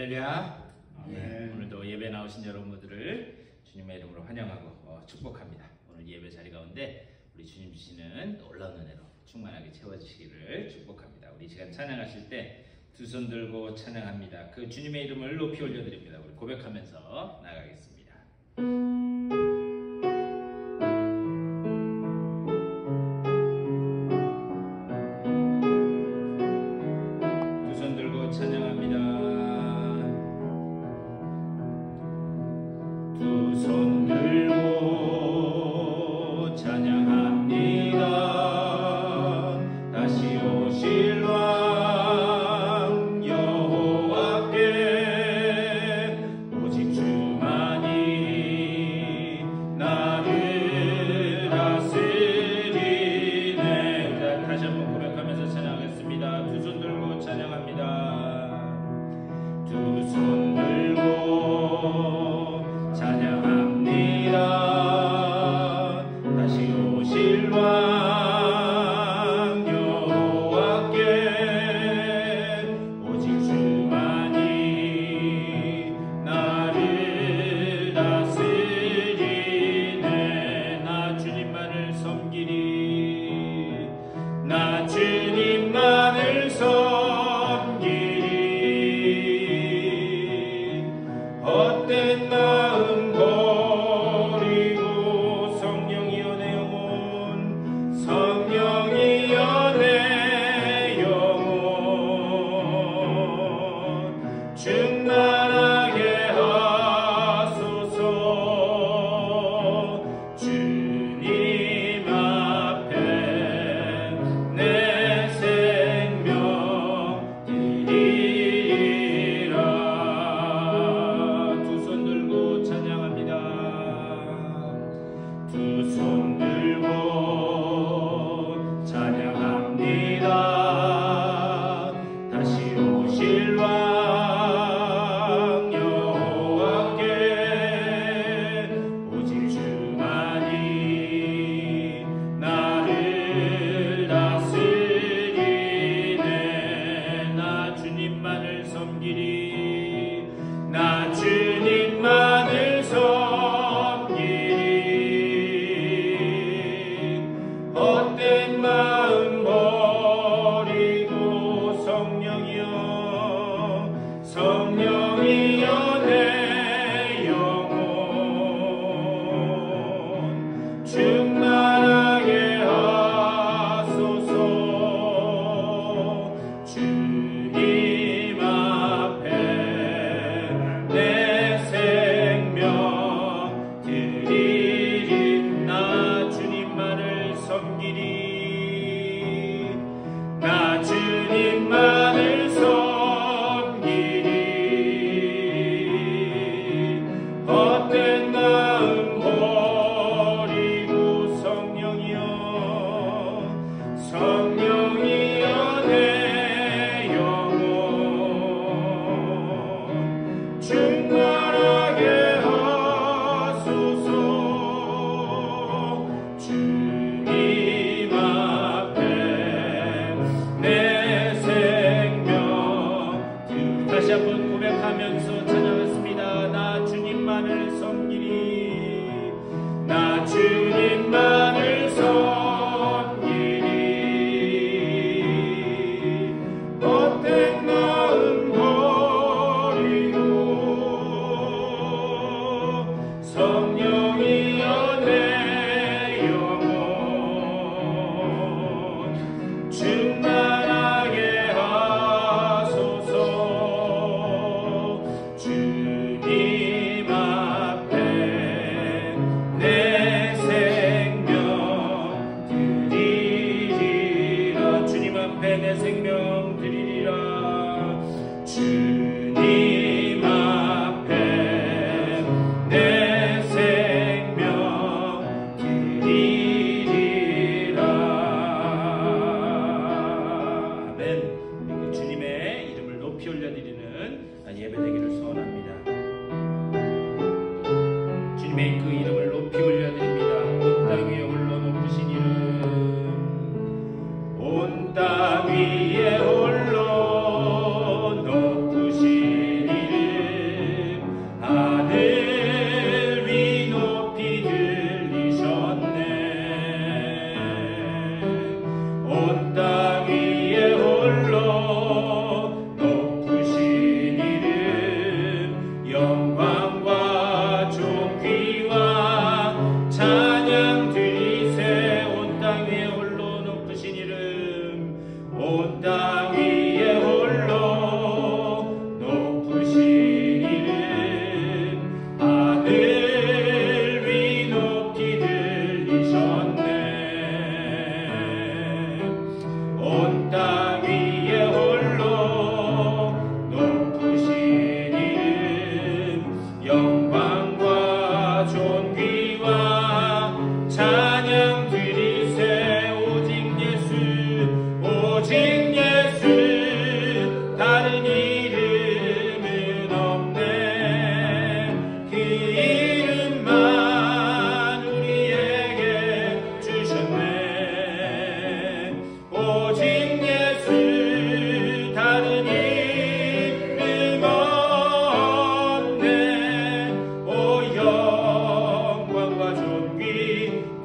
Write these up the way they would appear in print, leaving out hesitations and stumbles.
할렐루야. 아멘. 오늘도 예배 나오신 여러분들을 주님의 이름으로 환영하고 축복합니다. 오늘 예배 자리 가운데 우리 주님 주시는 놀라운 은혜로 충만하게 채워지시기를 축복합니다. 우리 시간 찬양하실 때 두 손 들고 찬양합니다. 그 주님의 이름을 높이 올려드립니다. 우리 고백하면서 나가겠습니다. 두 손 들고 찬양합니다. 두 손 들고 찬양합니다. 다시 오실 왕 여호와께 오직 주만이 나를 다스리네. 다시 한번 고백하면서 찬양하겠습니다. 두 손 들고 찬양합니다. 두 손 들고 찬양합니다. 다시 오실 왕 여호와께 오직 주만이 나를 다스리네. 나 주님만을 섬기리. 나 주님만을 섬기리. 헛된 마음 버리고 성령이여 내 영혼, 성령이여 내 영혼 충만하게 하소서. 주님 앞에 내 생명 드리리라. 두 손 들고 찬양합니다. 두 손 들고 찬양합니다. 다시 오실 왕 여호와께 오직 주만이 나를 다스리네. 나 주님만을 섬기리. 나 주님만을 섬기리.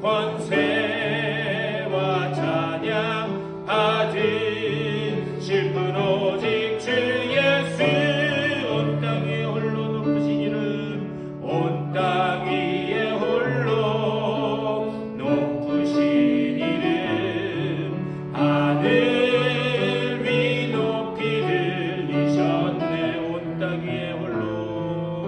권세와 찬양 받은 실분 오직 주 예수. 온 땅 위에 홀로 높으신 이름, 온 땅 위에 홀로 높으신 이름, 하늘 위 높이 들리셨네. 온 땅 위에 홀로,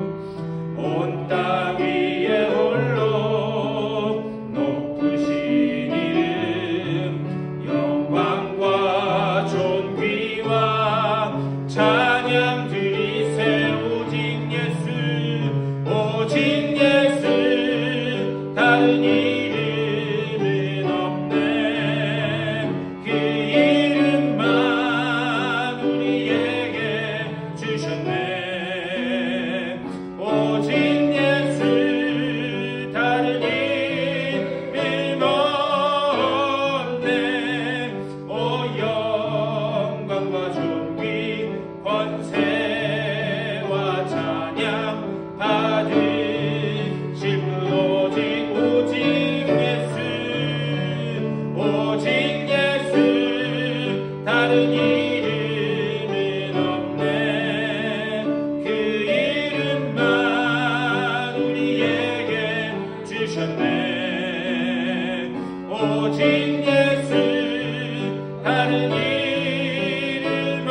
온 땅 위에 홀로 높으신 이름, 영광과 존귀와 찬양 드리세. 오직 예수, 오직 예수, 다른 이름은 없네. 그 이름만 우리에게 주셨네. 오직 예수, 다른 이름 없네. 오 영광과 존귀 권세와 찬양 받은 실분 오직 예수, 오직 예수, 다른 이름은 없네. 그 이름만 우리에게 주셨네. 오직 예수, 다른 이름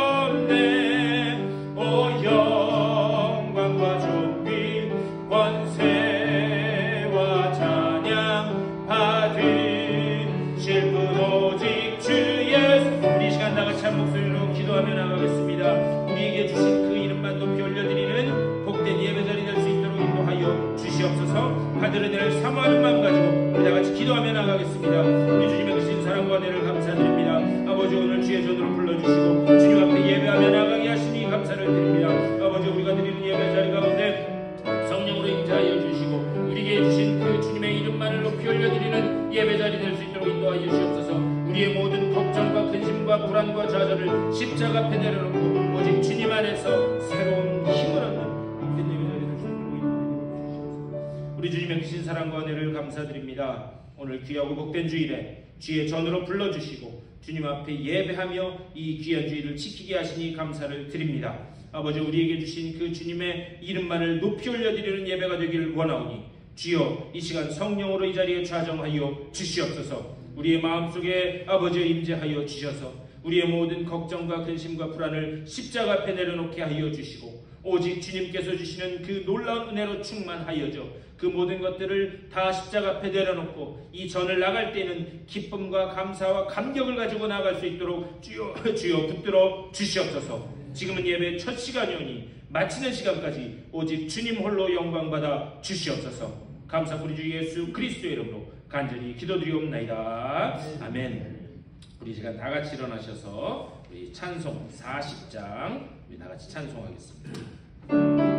없네. 오 영광과 존귀 권세와 찬양 받은 실분 오직 주 예수. 우리 시간 다같이 한 목소리로 기도하며 나가겠습니다. 우리에게 주신 그 이름만 높이 올려드리는 복된 예배자리 될 수 있도록 인도하여 주시옵소서. 받은 은혜를 사모하는 마음 가지고 우리 다같이 기도하며 나가겠습니다. 우리 주님의 크신 사랑과 은혜를 감사드립니다. 아버지, 오늘 주의 전으로 불러주시고 주님 앞에 예배하며 나가게 하시니 감사를 드립니다. 아버지, 우리가 드리는 예배 자리 가운데 성령으로 임재하여 주시고 우리에게 주신 그 주님의 이름만을 높이 올려드리는 예배 자리 될 수 있도록 인도하여 주시옵소서. 우리의 모든 걱정과 근심과 불안과 좌절을 십자가 앞에 내려놓고 오직 주님 안에서 새로운 힘을 얻는 복된 예배 자리 될 수 있도록 인도하여 주시옵소서. 우리 주님의 크신 사랑과 은혜를 감사드립니다. 오늘 귀하고 복된 주일에 주의 전으로 불러주시고 주님 앞에 예배하며 이 귀한 주일을 지키게 하시니 감사를 드립니다. 아버지, 우리에게 주신 그 주님의 이름만을 높이 올려드리는 예배가 되기를 원하오니 주여 이 시간 성령으로 이 자리에 좌정하여 주시옵소서. 우리의 마음속에 아버지 임재하여 주셔서 우리의 모든 걱정과 근심과 불안을 십자가 앞에 내려놓게 하여 주시고 오직 주님께서 주시는 그 놀라운 은혜로 충만하여져 그 모든 것들을 다 십자가 앞에 내려놓고 이 전을 나갈 때는 기쁨과 감사와 감격을 가지고 나갈 수 있도록 주여 붙들어 주시옵소서. 지금은 예배 첫 시간이오니 마치는 시간까지 오직 주님 홀로 영광받아 주시옵소서. 감사 우리 주 예수 그리스도의 이름으로 간절히 기도드리옵나이다. 아멘. 우리 시간 다 같이 일어나셔서 우리 찬송 40장 우리 다 같이 찬송하겠습니다.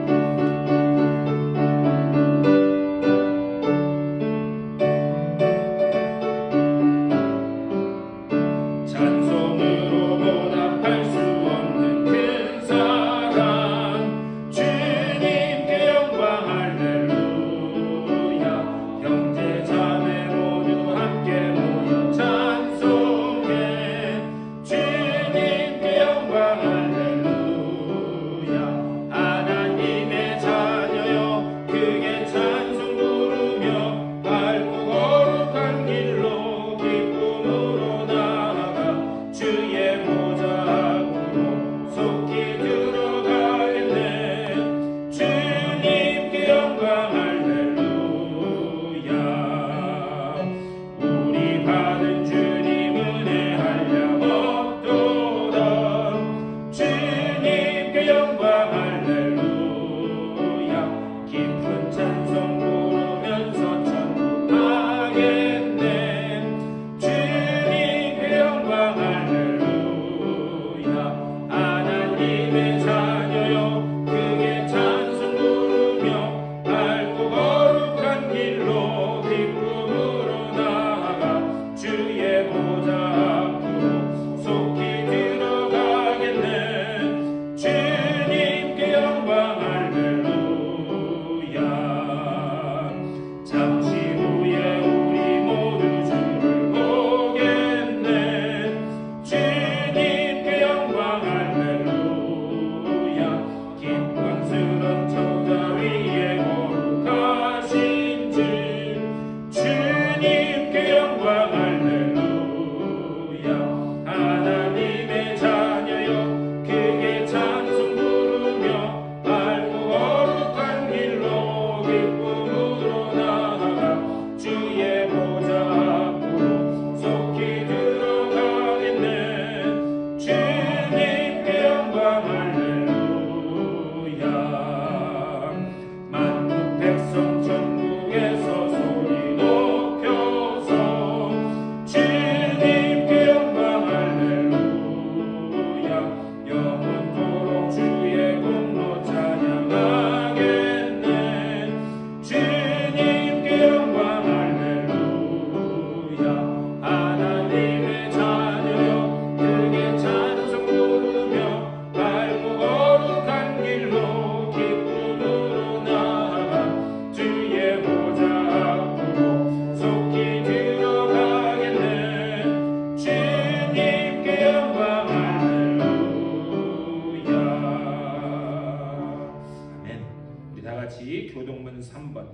하나님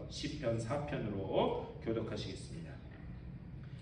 시편 4편으로 교독하시겠습니다.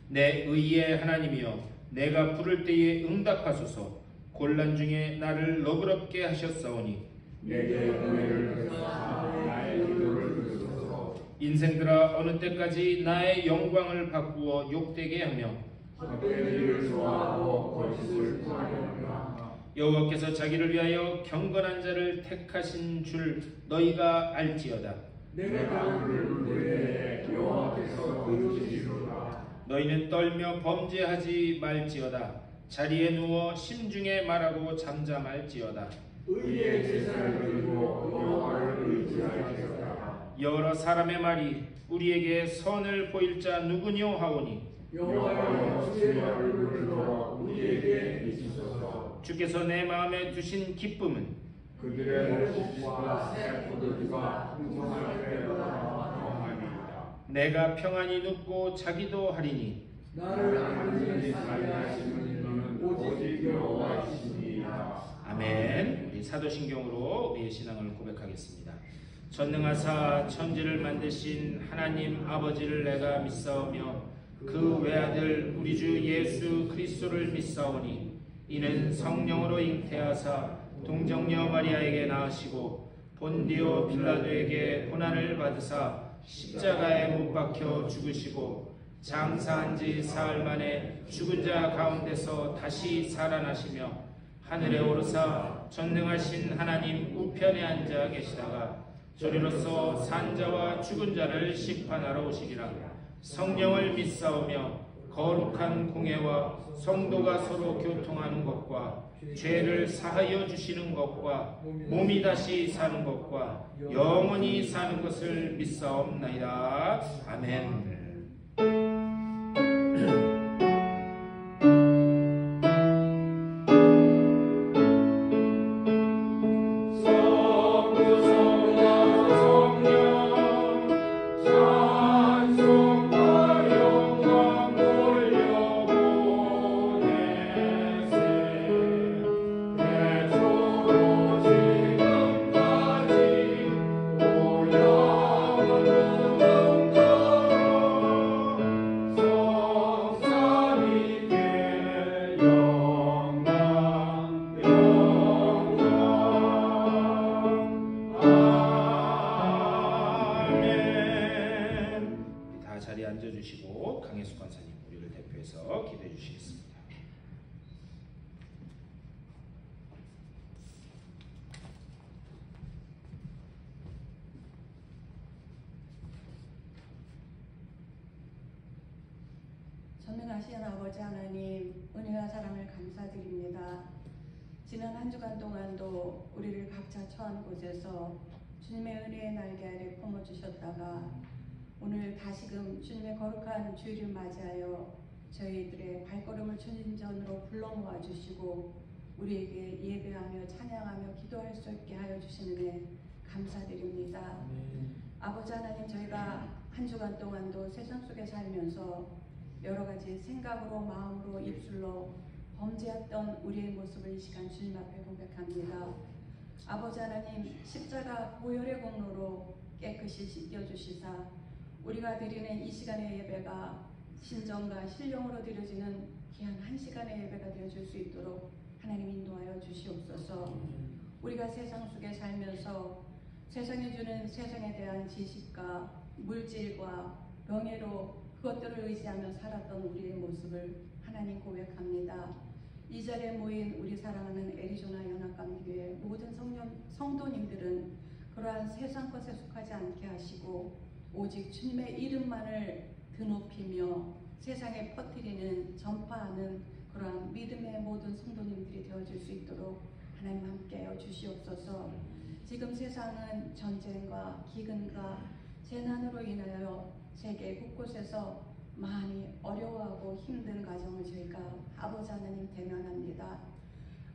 내 의의 하나님이여 내가 부를 때에 응답하소서. 곤란 중에 나를 너그럽게 하셨사오니 내게 은혜를 베푸사 나의 기도를 들으소서. 인생들아 어느 때까지 나의 영광을 바꾸어 욕되게 하며 헛된 일을 좋아하고 거짓을 구하려느냐. 여호와께서 자기를 위하여 경건한 자를 택하신 줄 너희가 알지어다. 내가 그를 부를 때 여호와께서 들으시리로다. 너희는 떨며 범죄하지 말지어다. 자리에 누워 심중에 말하고 잠잠할지어다. 의의 제사를 드리고 여호와를 의지할지어다. 여러 사람의 말이 우리에게 선을 보일 자 누구뇨 하오니 여호와여 주의 얼굴을 들어 우리에게 비추소서. 주께서 내 마음에 두신 기쁨은 그들의 복과 새 포도주가 풍성할 때보다 더하리이다. 내가 평안히 눕고 자기도 하리니 나를 안전히 살게 하시는 이는 오직 여호와이시니이다. 아멘. 우리 사도신경으로 우리의 신앙을 고백하겠습니다. 전능하사 천지를 만드신 하나님 아버지를 내가 믿사오며 그 외아들 우리 주 예수 그리스도를 믿사오니 이는 성령으로 잉태하사 동정녀 마리아에게 낳으시고 본디오 빌라도에게 고난을 받으사 십자가에 못 박혀 죽으시고 장사한 지 사흘 만에 죽은 자 가운데서 다시 살아나시며 하늘에 오르사 전능하신 하나님 우편에 앉아 계시다가 저리로서 산자와 죽은 자를 심판하러 오시리라. 성령을 믿사오며 거룩한 공회와 성도가 서로 교통하는 것과 죄를 사하여 주시는 것과 몸이 다시 사는 것과 영원히 사는 것을 믿사옵나이다. 아멘. 자리에 앉아주시고 강혜숙 권사님 우리를 대표해서 기도해 주시겠습니다. 전능하신 아버지 하나님, 은혜와 사랑을 감사드립니다. 지난 한 주간 동안도 우리를 각자 처한 곳에서 주님의 은혜의 날개 아래 품어주셨다가 오늘 다시금 주님의 거룩한 주일을 맞이하여 저희들의 발걸음을 주님 전으로 불러 모아 주시고 우리에게 예배하며 찬양하며 기도할 수 있게 하여 주시는 감사드립니다. 아버지 하나님, 저희가 한 주간 동안도 세상 속에 살면서 여러 가지 생각으로 마음으로 입술로 범죄했던 우리의 모습을 이 시간 주님 앞에 고백합니다. 아버지 하나님, 십자가 보혈의 공로로 깨끗이 씻겨주시사 우리가 드리는 이 시간의 예배가 신정과 신령으로 드려지는 귀한 한 시간의 예배가 되어줄 수 있도록 하나님 인도하여 주시옵소서. 우리가 세상 속에 살면서 세상이 주는 세상에 대한 지식과 물질과 명예로 그것들을 의지하며 살았던 우리의 모습을 하나님 고백합니다. 이 자리에 모인 우리 사랑하는 애리조나 연합감리교회 모든 성도님들은 그러한 세상 것에 속하지 않게 하시고 오직 주님의 이름만을 드높이며 세상에 퍼뜨리는 전파하는 그러한 믿음의 모든 성도님들이 되어줄 수 있도록 하나님 함께하여 주시옵소서. 지금 세상은 전쟁과 기근과 재난으로 인하여 세계 곳곳에서 많이 어려워하고 힘든 가정을 저희가 아버지 하나님 대면합니다.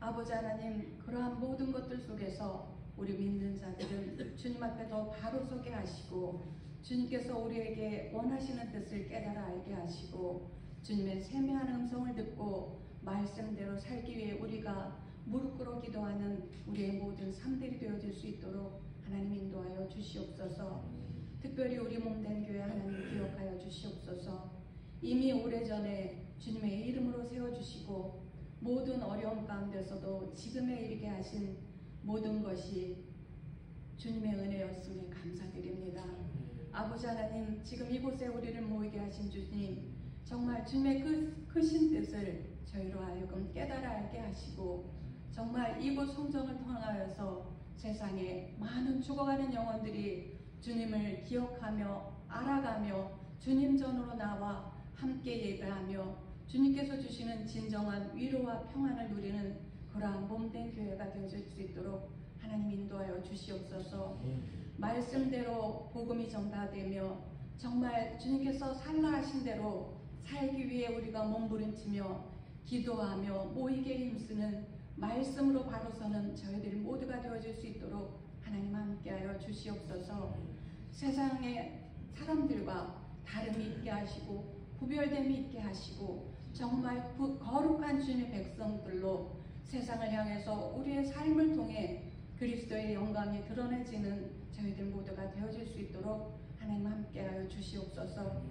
아버지 하나님, 그러한 모든 것들 속에서 우리 믿는 자들은 주님 앞에 더 바로 서게 하시고 주님께서 우리에게 원하시는 뜻을 깨달아 알게 하시고 주님의 세미한 음성을 듣고 말씀대로 살기 위해 우리가 무릎 꿇어 기도하는 우리의 모든 삶들이 되어질 수 있도록 하나님 인도하여 주시옵소서. 특별히 우리 몸된 교회 하나님 기억하여 주시옵소서. 이미 오래전에 주님의 이름으로 세워주시고 모든 어려움 가운데서도 지금에 이르게 하신 모든 것이 주님의 은혜였음에 감사드립니다. 아버지 하나님, 지금 이곳에 우리를 모이게 하신 주님, 정말 주님의 크신 뜻을 저희로 하여금 깨달아 알게 하시고 정말 이곳 성전을 통하여서 세상에 많은 죽어가는 영혼들이 주님을 기억하며 알아가며 주님 전으로 나와 함께 예배하며 주님께서 주시는 진정한 위로와 평안을 누리는 그러한 몸된 교회가 되어질 수 있도록 하나님 인도하여 주시옵소서. 말씀대로 복음이 전파되며 정말 주님께서 살라 하신 대로 살기 위해 우리가 몸부림치며 기도하며 모이게 힘쓰는 말씀으로 바로 서는 저희들 모두가 되어질 수 있도록 하나님 함께하여 주시옵소서. 세상의 사람들과 다름이 있게 하시고 구별됨이 있게 하시고 정말 거룩한 주님의 백성들로 세상을 향해서 우리의 삶을 통해 그리스도의 영광이 드러내지는 저희들 모두가 되어질 수 있도록 하나님 함께하여 주시옵소서.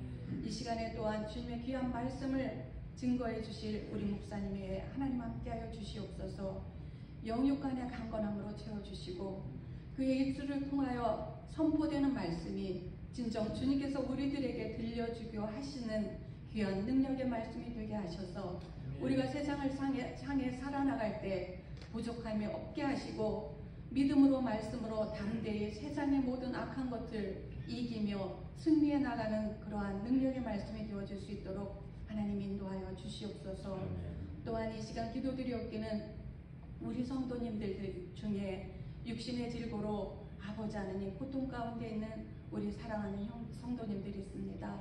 이 시간에 또한 주님의 귀한 말씀을 증거해 주실 우리 목사님의 하나님 함께하여 주시옵소서. 영육간의 강건함으로 채워주시고 그의 입술을 통하여 선포되는 말씀이 진정 주님께서 우리들에게 들려주려 하시는 귀한 능력의 말씀이 되게 하셔서 우리가 세상을 향해 살아나갈 때 부족함이 없게 하시고 믿음으로 말씀으로 담대히 세상의 모든 악한 것을 이기며 승리해 나가는 그러한 능력의 말씀이 되어질 수 있도록 하나님 인도하여 주시옵소서. 또한 이 시간 기도드리옵기는 우리 성도님들 중에 육신의 질고로 아버지 하나님 고통 가운데 있는 우리 사랑하는 성도님들이 있습니다.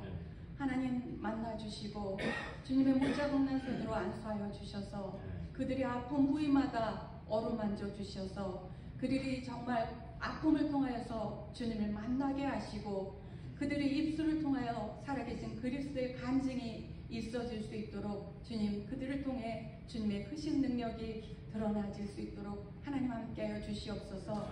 하나님 만나주시고 주님의 못자국난 손으로 안수하여 주셔서 그들의 아픈 부위마다 어루만져 주셔서 그들이 정말 아픔을 통하여서 주님을 만나게 하시고 그들의 입술을 통하여 살아계신 그리스도의 간증이 있어질 수 있도록 주님 그들을 통해 주님의 크신 능력이 드러나질 수 있도록 하나님 함께하여 주시옵소서.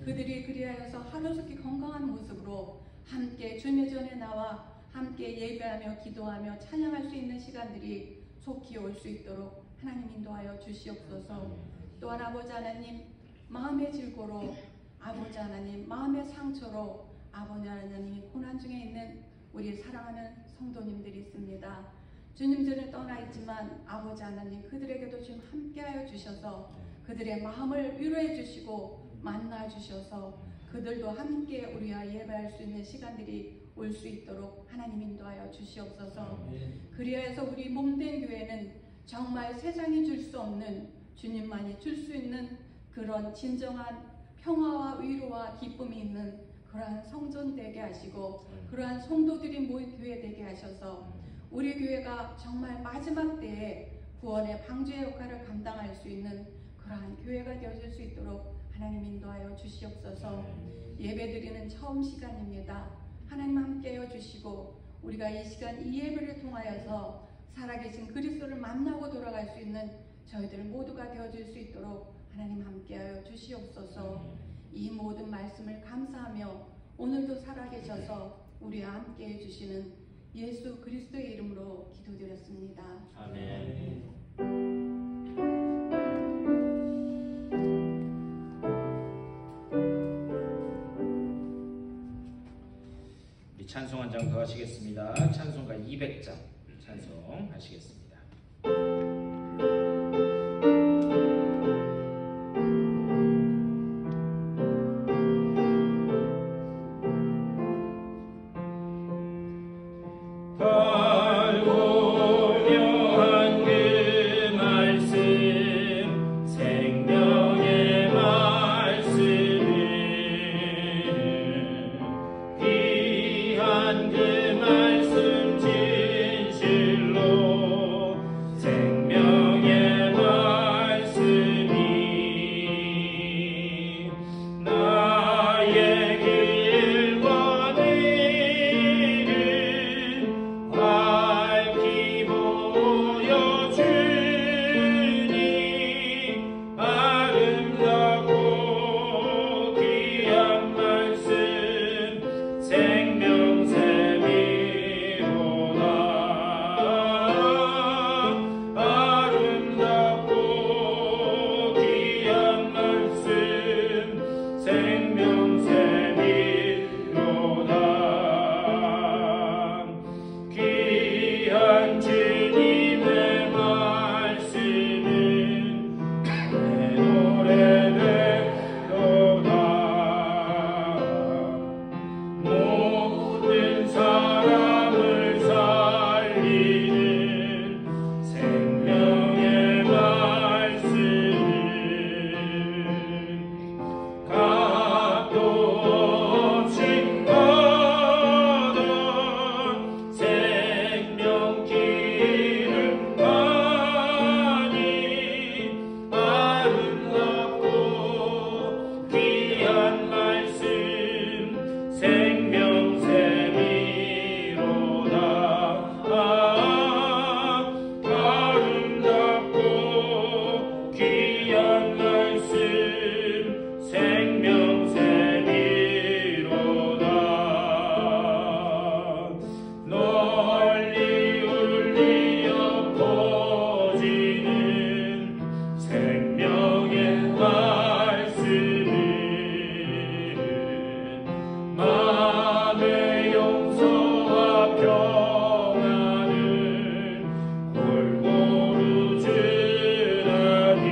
그들이 그리하여서 하루속히 건강한 모습으로 함께 주님의 전에 나와 함께 예배하며 기도하며 찬양할 수 있는 시간들이 속히 올 수 있도록 하나님 인도하여 주시옵소서. 또한 아버지 하나님 마음의 질고로 아버지 하나님 마음의 상처로 아버지 하나님이 고난 중에 있는 우리 사랑하는 성도님들이 있습니다. 주님 전에 떠나 있지만 아버지 하나님 그들에게도 지금 함께하여 주셔서 그들의 마음을 위로해 주시고 만나 주셔서 그들도 함께 우리와 예배할 수 있는 시간들이 올 수 있도록 하나님 인도하여 주시옵소서. 그리하여서 우리 몸된 교회는 정말 세상이 줄 수 없는 주님만이 줄 수 있는 그런 진정한 평화와 위로와 기쁨이 있는 그러한 성전 되게 하시고 그러한 성도들이 모인 교회 되게 하셔서 우리 교회가 정말 마지막 때에 구원의 방주의 역할을 감당할 수 있는 그러한 교회가 되어질 수 있도록 하나님 인도하여 주시옵소서. 예배드리는 처음 시간입니다. 하나님 함께하여 주시고 우리가 이 시간 이 예배를 통하여서 살아계신 그리스도를 만나고 돌아갈 수 있는 저희들 모두가 되어질 수 있도록 하나님 함께하여 주시옵소서. 이 모든 말씀을 감사하며 오늘도 살아계셔서 우리와 함께해 주시는 예수 그리스도의 이름으로 기도드렸습니다. 아멘. 우리 찬송 한 장 더 하시겠습니다. 찬송가 200장 찬송하시겠습니다. 널리 울리어 퍼지는 생명의 말씀은 마음의 용서와 평안을 골고루 주나니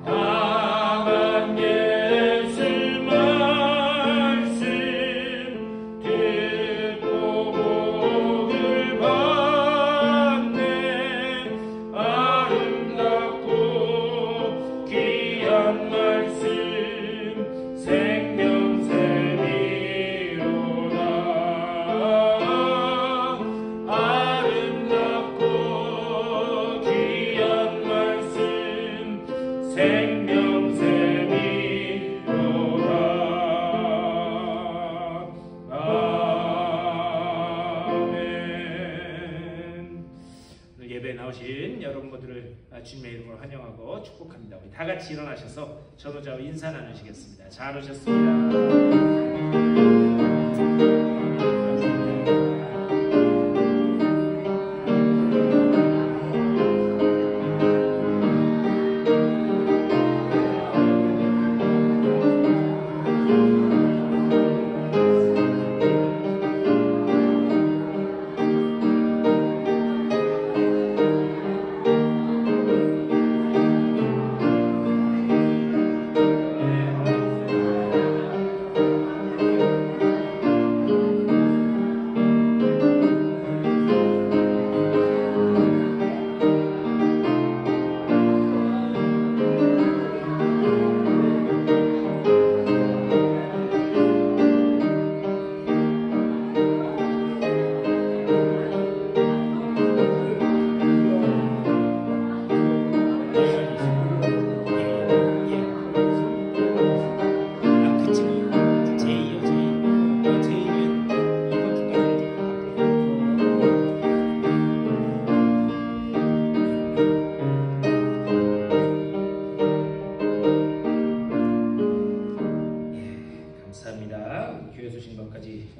강한 예수 말씀 듣고 복을 받네 아름답고 귀한 말씀 생명샘이로다 아름답고 귀한 말씀 생명샘이로다 아멘. 오늘 예배에 나오신 여러분 모두를 주님의 이름으로 환영하고 축복합니다. 우리 다 같이 일어나셔서 전우자와 인사 나누시겠습니다. 잘 오셨습니다.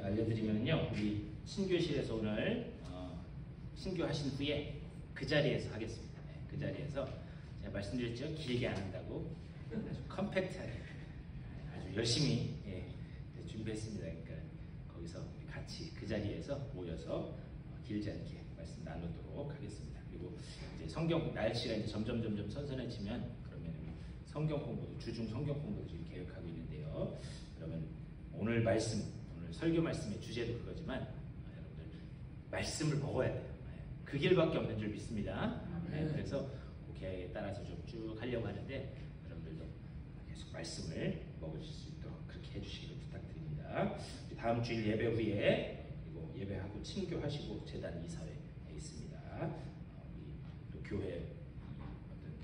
알려드리면요, 우리 신교실에서 오늘 신교하신 후에 그 자리에서 하겠습니다. 네, 그 자리에서 제가 말씀드렸죠, 길게 안 한다고 아주 컴팩트하게 아주 열심히 준비했습니다. 그러니까 거기서 같이 그 자리에서 모여서 길지 않게 말씀 나누도록 하겠습니다. 그리고 이제 성경 날씨가 이제 점점 선선해지면 그러면 성경 공부도 주중 성경 공부도 지금 계획하고 있는데요. 그러면 오늘 말씀 오늘 설교 말씀의 주제도 그거지만 여러분들 말씀을 먹어야 돼요. 그 길밖에 없는 줄 믿습니다. 그래서 그 계획에 따라서 좀 쭉 하려고 하는데 여러분들도 계속 말씀을 먹으실 수 있도록 그렇게 해주시기를 부탁드립니다. 다음 주일 예배 후에 그리고 예배하고 친교하시고 재단 이사회에 있습니다. 우리 또 교회 어떤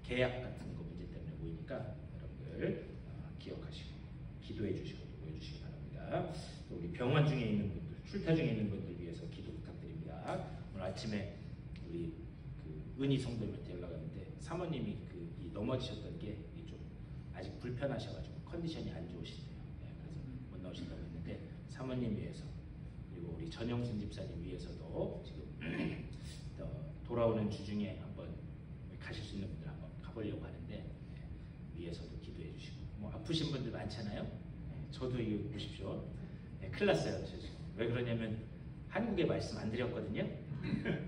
계약 같은 거 문제 때문에 모이니까 여러분들 기억하시고 기도해 주시고 모여주시기 바랍니다. 또 우리 병원 중에 있는 분들, 출타 중에 있는 분들 위해서 기도 부탁드립니다. 오늘 아침에 우리 그 은희 성도님한테 연락 왔는데 사모님이 이 넘어지셨던 게 좀 아직 불편하셔가지고 컨디션이 안 좋으시대요. 그래서 못 나오신다고 했는데 사모님 위해서 그리고 우리 전영순 집사님 위해서도 지금 돌아오는 주중에 한번 가실 수 있는 분들 한번 가보려고 하는데 위해서도 기도해 주시고 뭐 아프신 분들 많잖아요. 저도 이거 보십시오. 큰일 났어요. 왜 그러냐면 한국에 말씀 안 드렸거든요.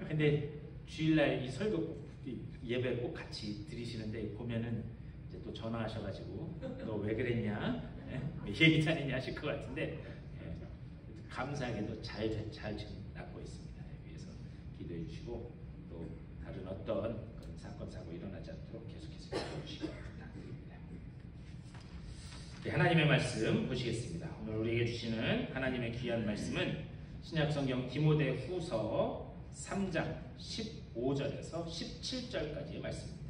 근데 주일날 이 설교 예배 꼭 같이 드리시는데 보면은 이제 또 전화하셔가지고 너 왜 그랬냐, 얘기 잘했냐 하실 것 같은데 감사하게도 잘 지금 낫고 있습니다. 위해서 기도해 주시고 또 다른 어떤 그런 사건 사고 일어나지 않도록 계속해서 기도해 주시기 부탁드립니다. 하나님의 말씀 보시겠습니다. 오늘 우리에게 주시는 하나님의 귀한 말씀은 신약성경 디모데후서 3장 15절에서 17절까지의 말씀입니다.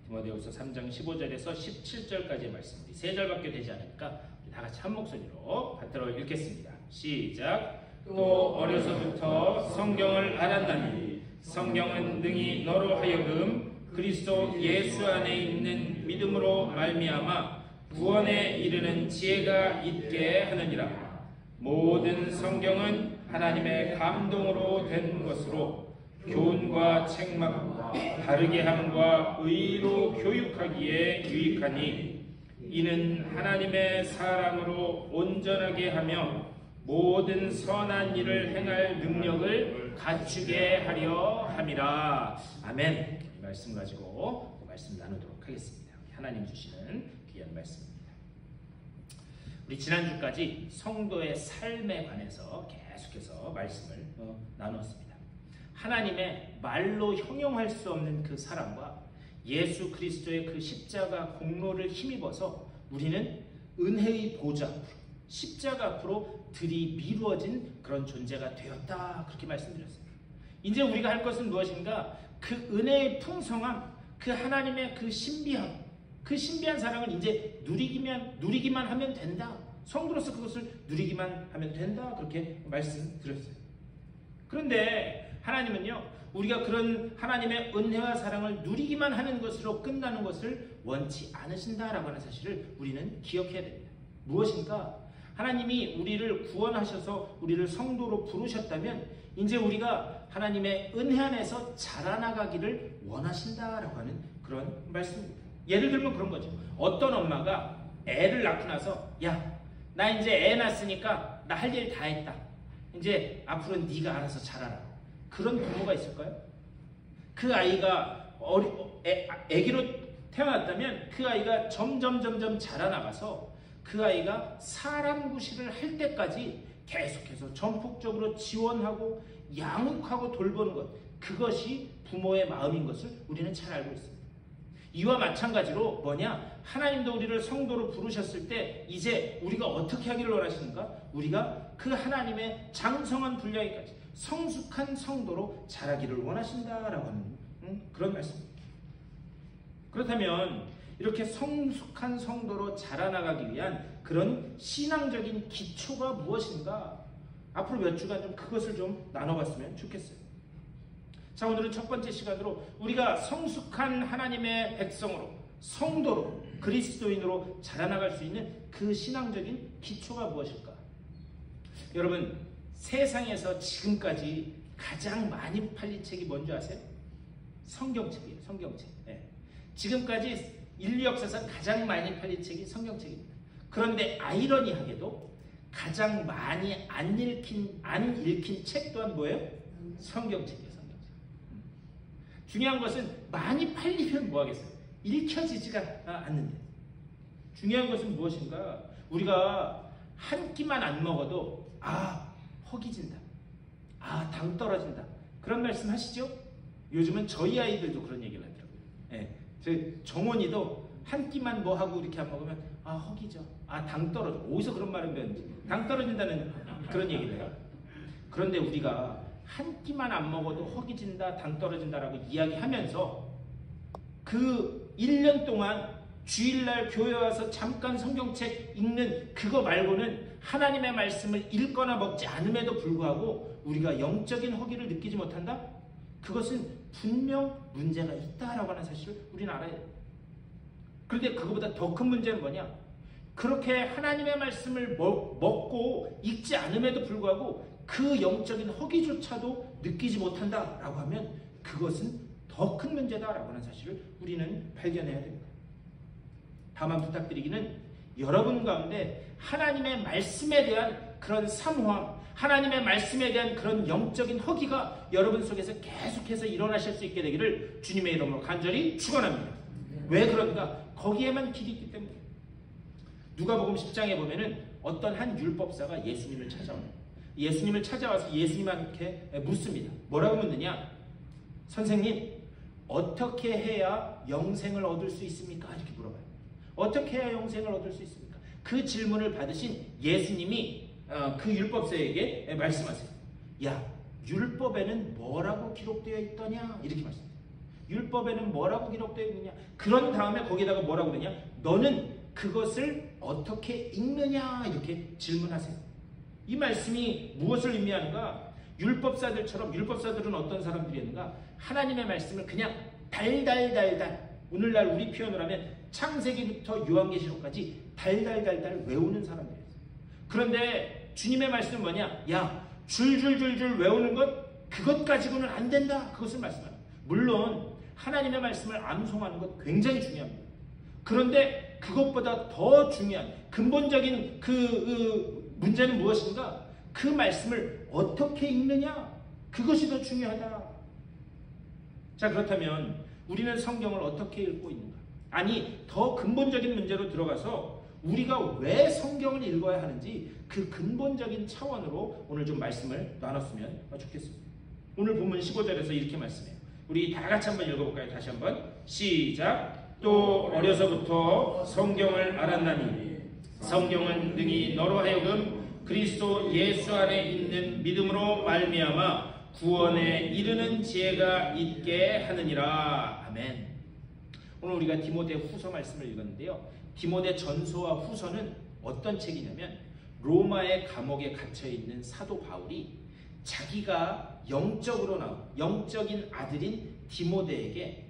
디모데후서 3장 15절에서 17절까지의 말씀, 우리 3절밖에 되지 않으니까 다 같이 한 목소리로 받들어 읽겠습니다. 시작. 또 어려서부터 성경을 알았나니 성경은 능히 너로 하여금 그리스도 예수 안에 있는 믿음으로 말미암아 구원에 이르는 지혜가 있게 하느니라. 모든 성경은 하나님의 감동으로 된 것으로 교훈과 책망, 바르게 함과 의로 교육하기에 유익하니 이는 하나님의 사람으로 온전하게 하며 모든 선한 일을 행할 능력을 갖추게 하려 함이라. 아멘. 이 말씀 가지고 그 말씀 나누도록 하겠습니다. 하나님 주시는 귀한 말씀입니다. 우리 지난주까지 성도의 삶에 관해서 계속해서 말씀을 나누었습니다. 하나님의 말로 형용할 수 없는 그 사랑과 예수 그리스도의 그 십자가 공로를 힘입어서 우리는 은혜의 보좌 앞으로, 십자가 앞으로 들이미루어진 그런 존재가 되었다. 그렇게 말씀드렸습니다. 이제 우리가 할 것은 무엇인가? 그 은혜의 풍성함, 그 하나님의 그 신비함, 그 신비한 사랑을 이제 누리기만 하면 된다. 성도로서 그것을 누리기만 하면 된다. 그렇게 말씀드렸어요. 그런데 하나님은요, 우리가 그런 하나님의 은혜와 사랑을 누리기만 하는 것으로 끝나는 것을 원치 않으신다라고 하는 사실을 우리는 기억해야 됩니다. 무엇인가? 하나님이 우리를 구원하셔서 우리를 성도로 부르셨다면 이제 우리가 하나님의 은혜 안에서 자라나가기를 원하신다라고 하는 그런 말씀입니다. 예를 들면 그런 거죠. 어떤 엄마가 애를 낳고 나서 야, 나 이제 애 낳았으니까 나 할 일 다 했다. 이제 앞으로는 네가 알아서 자라라. 그런 부모가 있을까요? 그 아이가 애기로 태어났다면 그 아이가 점점 자라나가서 그 아이가 사람 구실을 할 때까지 계속해서 전폭적으로 지원하고 양육하고 돌보는 것, 그것이 부모의 마음인 것을 우리는 잘 알고 있습니다. 이와 마찬가지로 뭐냐? 하나님도 우리를 성도로 부르셨을 때 이제 우리가 어떻게 하기를 원하시는가? 우리가 그 하나님의 장성한 분량에까지 성숙한 성도로 자라기를 원하신다라고 하는 그런 말씀입니다. 그렇다면 이렇게 성숙한 성도로 자라나가기 위한 그런 신앙적인 기초가 무엇인가? 앞으로 몇 주간 좀 그것을 좀 나눠봤으면 좋겠어요. 자, 오늘은 첫 번째 시간으로 우리가 성숙한 하나님의 백성으로, 성도로, 그리스도인으로 자라나갈 수 있는 그 신앙적인 기초가 무엇일까? 여러분, 세상에서 지금까지 가장 많이 팔린 책이 뭔지 아세요? 성경책이에요. 성경책. 네. 지금까지 인류 역사에서 가장 많이 팔린 책이 성경책입니다. 그런데 아이러니하게도 가장 많이 안 읽힌 책 또한 뭐예요? 성경책이에요. 성경책. 중요한 것은 많이 팔리면 뭐하겠어요? 읽혀지지가 않는데. 중요한 것은 무엇인가? 우리가 한 끼만 안 먹어도 허기진다. 당 떨어진다. 그런 말씀 하시죠? 요즘은 저희 아이들도 그런 얘기를 하더라고요. 네. 정원이도 한 끼만 뭐 하고 이렇게 안 먹으면 허기져. 당 떨어져. 어디서 그런 말을 배웠는지. 당 떨어진다는 그런 얘기를 해요. 그런데 우리가 한 끼만 안 먹어도 허기진다, 당 떨어진다라고 이야기하면서 그 1년 동안 주일날 교회 와서 잠깐 성경책 읽는 그거 말고는 하나님의 말씀을 읽거나 먹지 않음에도 불구하고 우리가 영적인 허기를 느끼지 못한다? 그것은 분명 문제가 있다라고 하는 사실을 우리는 알아야 돼요. 그런데 그거보다 더 큰 문제는 뭐냐? 그렇게 하나님의 말씀을 먹고 읽지 않음에도 불구하고 그 영적인 허기조차도 느끼지 못한다라고 하면 그것은 더 큰 문제다라고 하는 사실을 우리는 발견해야 됩니다. 다만 부탁드리기는 여러분 가운데 하나님의 말씀에 대한 그런 사모함, 하나님의 말씀에 대한 그런 영적인 허기가 여러분 속에서 계속해서 일어나실 수 있게 되기를 주님의 이름으로 간절히 축원합니다. 왜 그런가? 거기에만 길이 있기 때문에. 누가복음 10장에 보면은 어떤 한 율법사가 예수님을 찾아와요. 예수님을 찾아와서 예수님한테 묻습니다. 뭐라고 묻느냐? 선생님, 어떻게 해야 영생을 얻을 수 있습니까? 이렇게 물어봐요. 어떻게 해야 영생을 얻을 수 있습니까? 그 질문을 받으신 예수님이 그 율법사에게 말씀하세요. 야, 율법에는 뭐라고 기록되어 있더냐? 이렇게 말씀해요. 율법에는 뭐라고 기록되어 있느냐? 그런 다음에 거기다가 뭐라고 그러냐? 너는 그것을 어떻게 읽느냐? 이렇게 질문하세요. 이 말씀이 무엇을 의미하는가? 율법사들은 어떤 사람들이었는가? 하나님의 말씀을 그냥 달달달달, 오늘날 우리 표현으로 하면 창세기부터 요한계시록까지 달달달달 외우는 사람들이었어요. 그런데 주님의 말씀은 뭐냐? 야, 줄줄줄줄 외우는 것, 그것 가지고는 안 된다. 그것을 말씀합니다. 물론 하나님의 말씀을 암송하는 것 굉장히 중요합니다. 그런데 그것보다 더 중요한 근본적인 그 문제는 무엇인가? 그 말씀을 어떻게 읽느냐? 그것이 더 중요하다. 자, 그렇다면 우리는 성경을 어떻게 읽고 있는가? 아니, 더 근본적인 문제로 들어가서 우리가 왜 성경을 읽어야 하는지 그 근본적인 차원으로 오늘 좀 말씀을 나눴으면 좋겠습니다. 오늘 본문 15절에서 이렇게 말씀해요. 우리 다 같이 한번 읽어볼까요? 다시 한번 시작. 또 어려서부터 성경을 알았나니 성경은 능히 너로 하여금 그리스도 예수 안에 있는 믿음으로 말미암아 구원에 이르는 지혜가 있게 하느니라. 아멘. 오늘 우리가 디모데 후서 말씀을 읽었는데요. 디모데 전서와 후서는 어떤 책이냐면 로마의 감옥에 갇혀있는 사도 바울이 자기가 영적으로 나온 영적인 아들인 디모데에게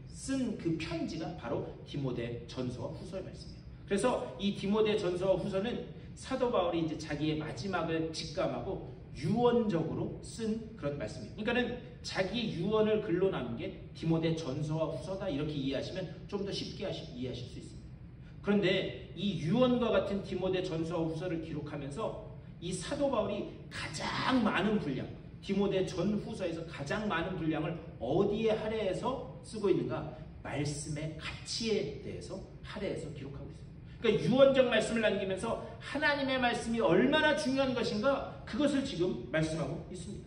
쓴 그 편지가 바로 디모데 전서와 후서의 말씀이에요. 그래서 이 디모데 전서와 후서는 사도 바울이 이제 자기의 마지막을 직감하고 유언적으로 쓴 그런 말씀이에요. 그러니까는 자기 유언을 글로 남긴 게 디모데 전서와 후서다, 이렇게 이해하시면 좀 더 쉽게 이해하실 수 있습니다. 그런데 이 유언과 같은 디모데 전서와 후서를 기록하면서 이 사도 바울이 가장 많은 분량, 디모데 전 후서에서 가장 많은 분량을 어디에 할애해서 쓰고 있는가? 말씀의 가치에 대해서 할애해서 기록하고 있어요. 그러니까 유언적 말씀을 남기면서 하나님의 말씀이 얼마나 중요한 것인가, 그것을 지금 말씀하고 있습니다.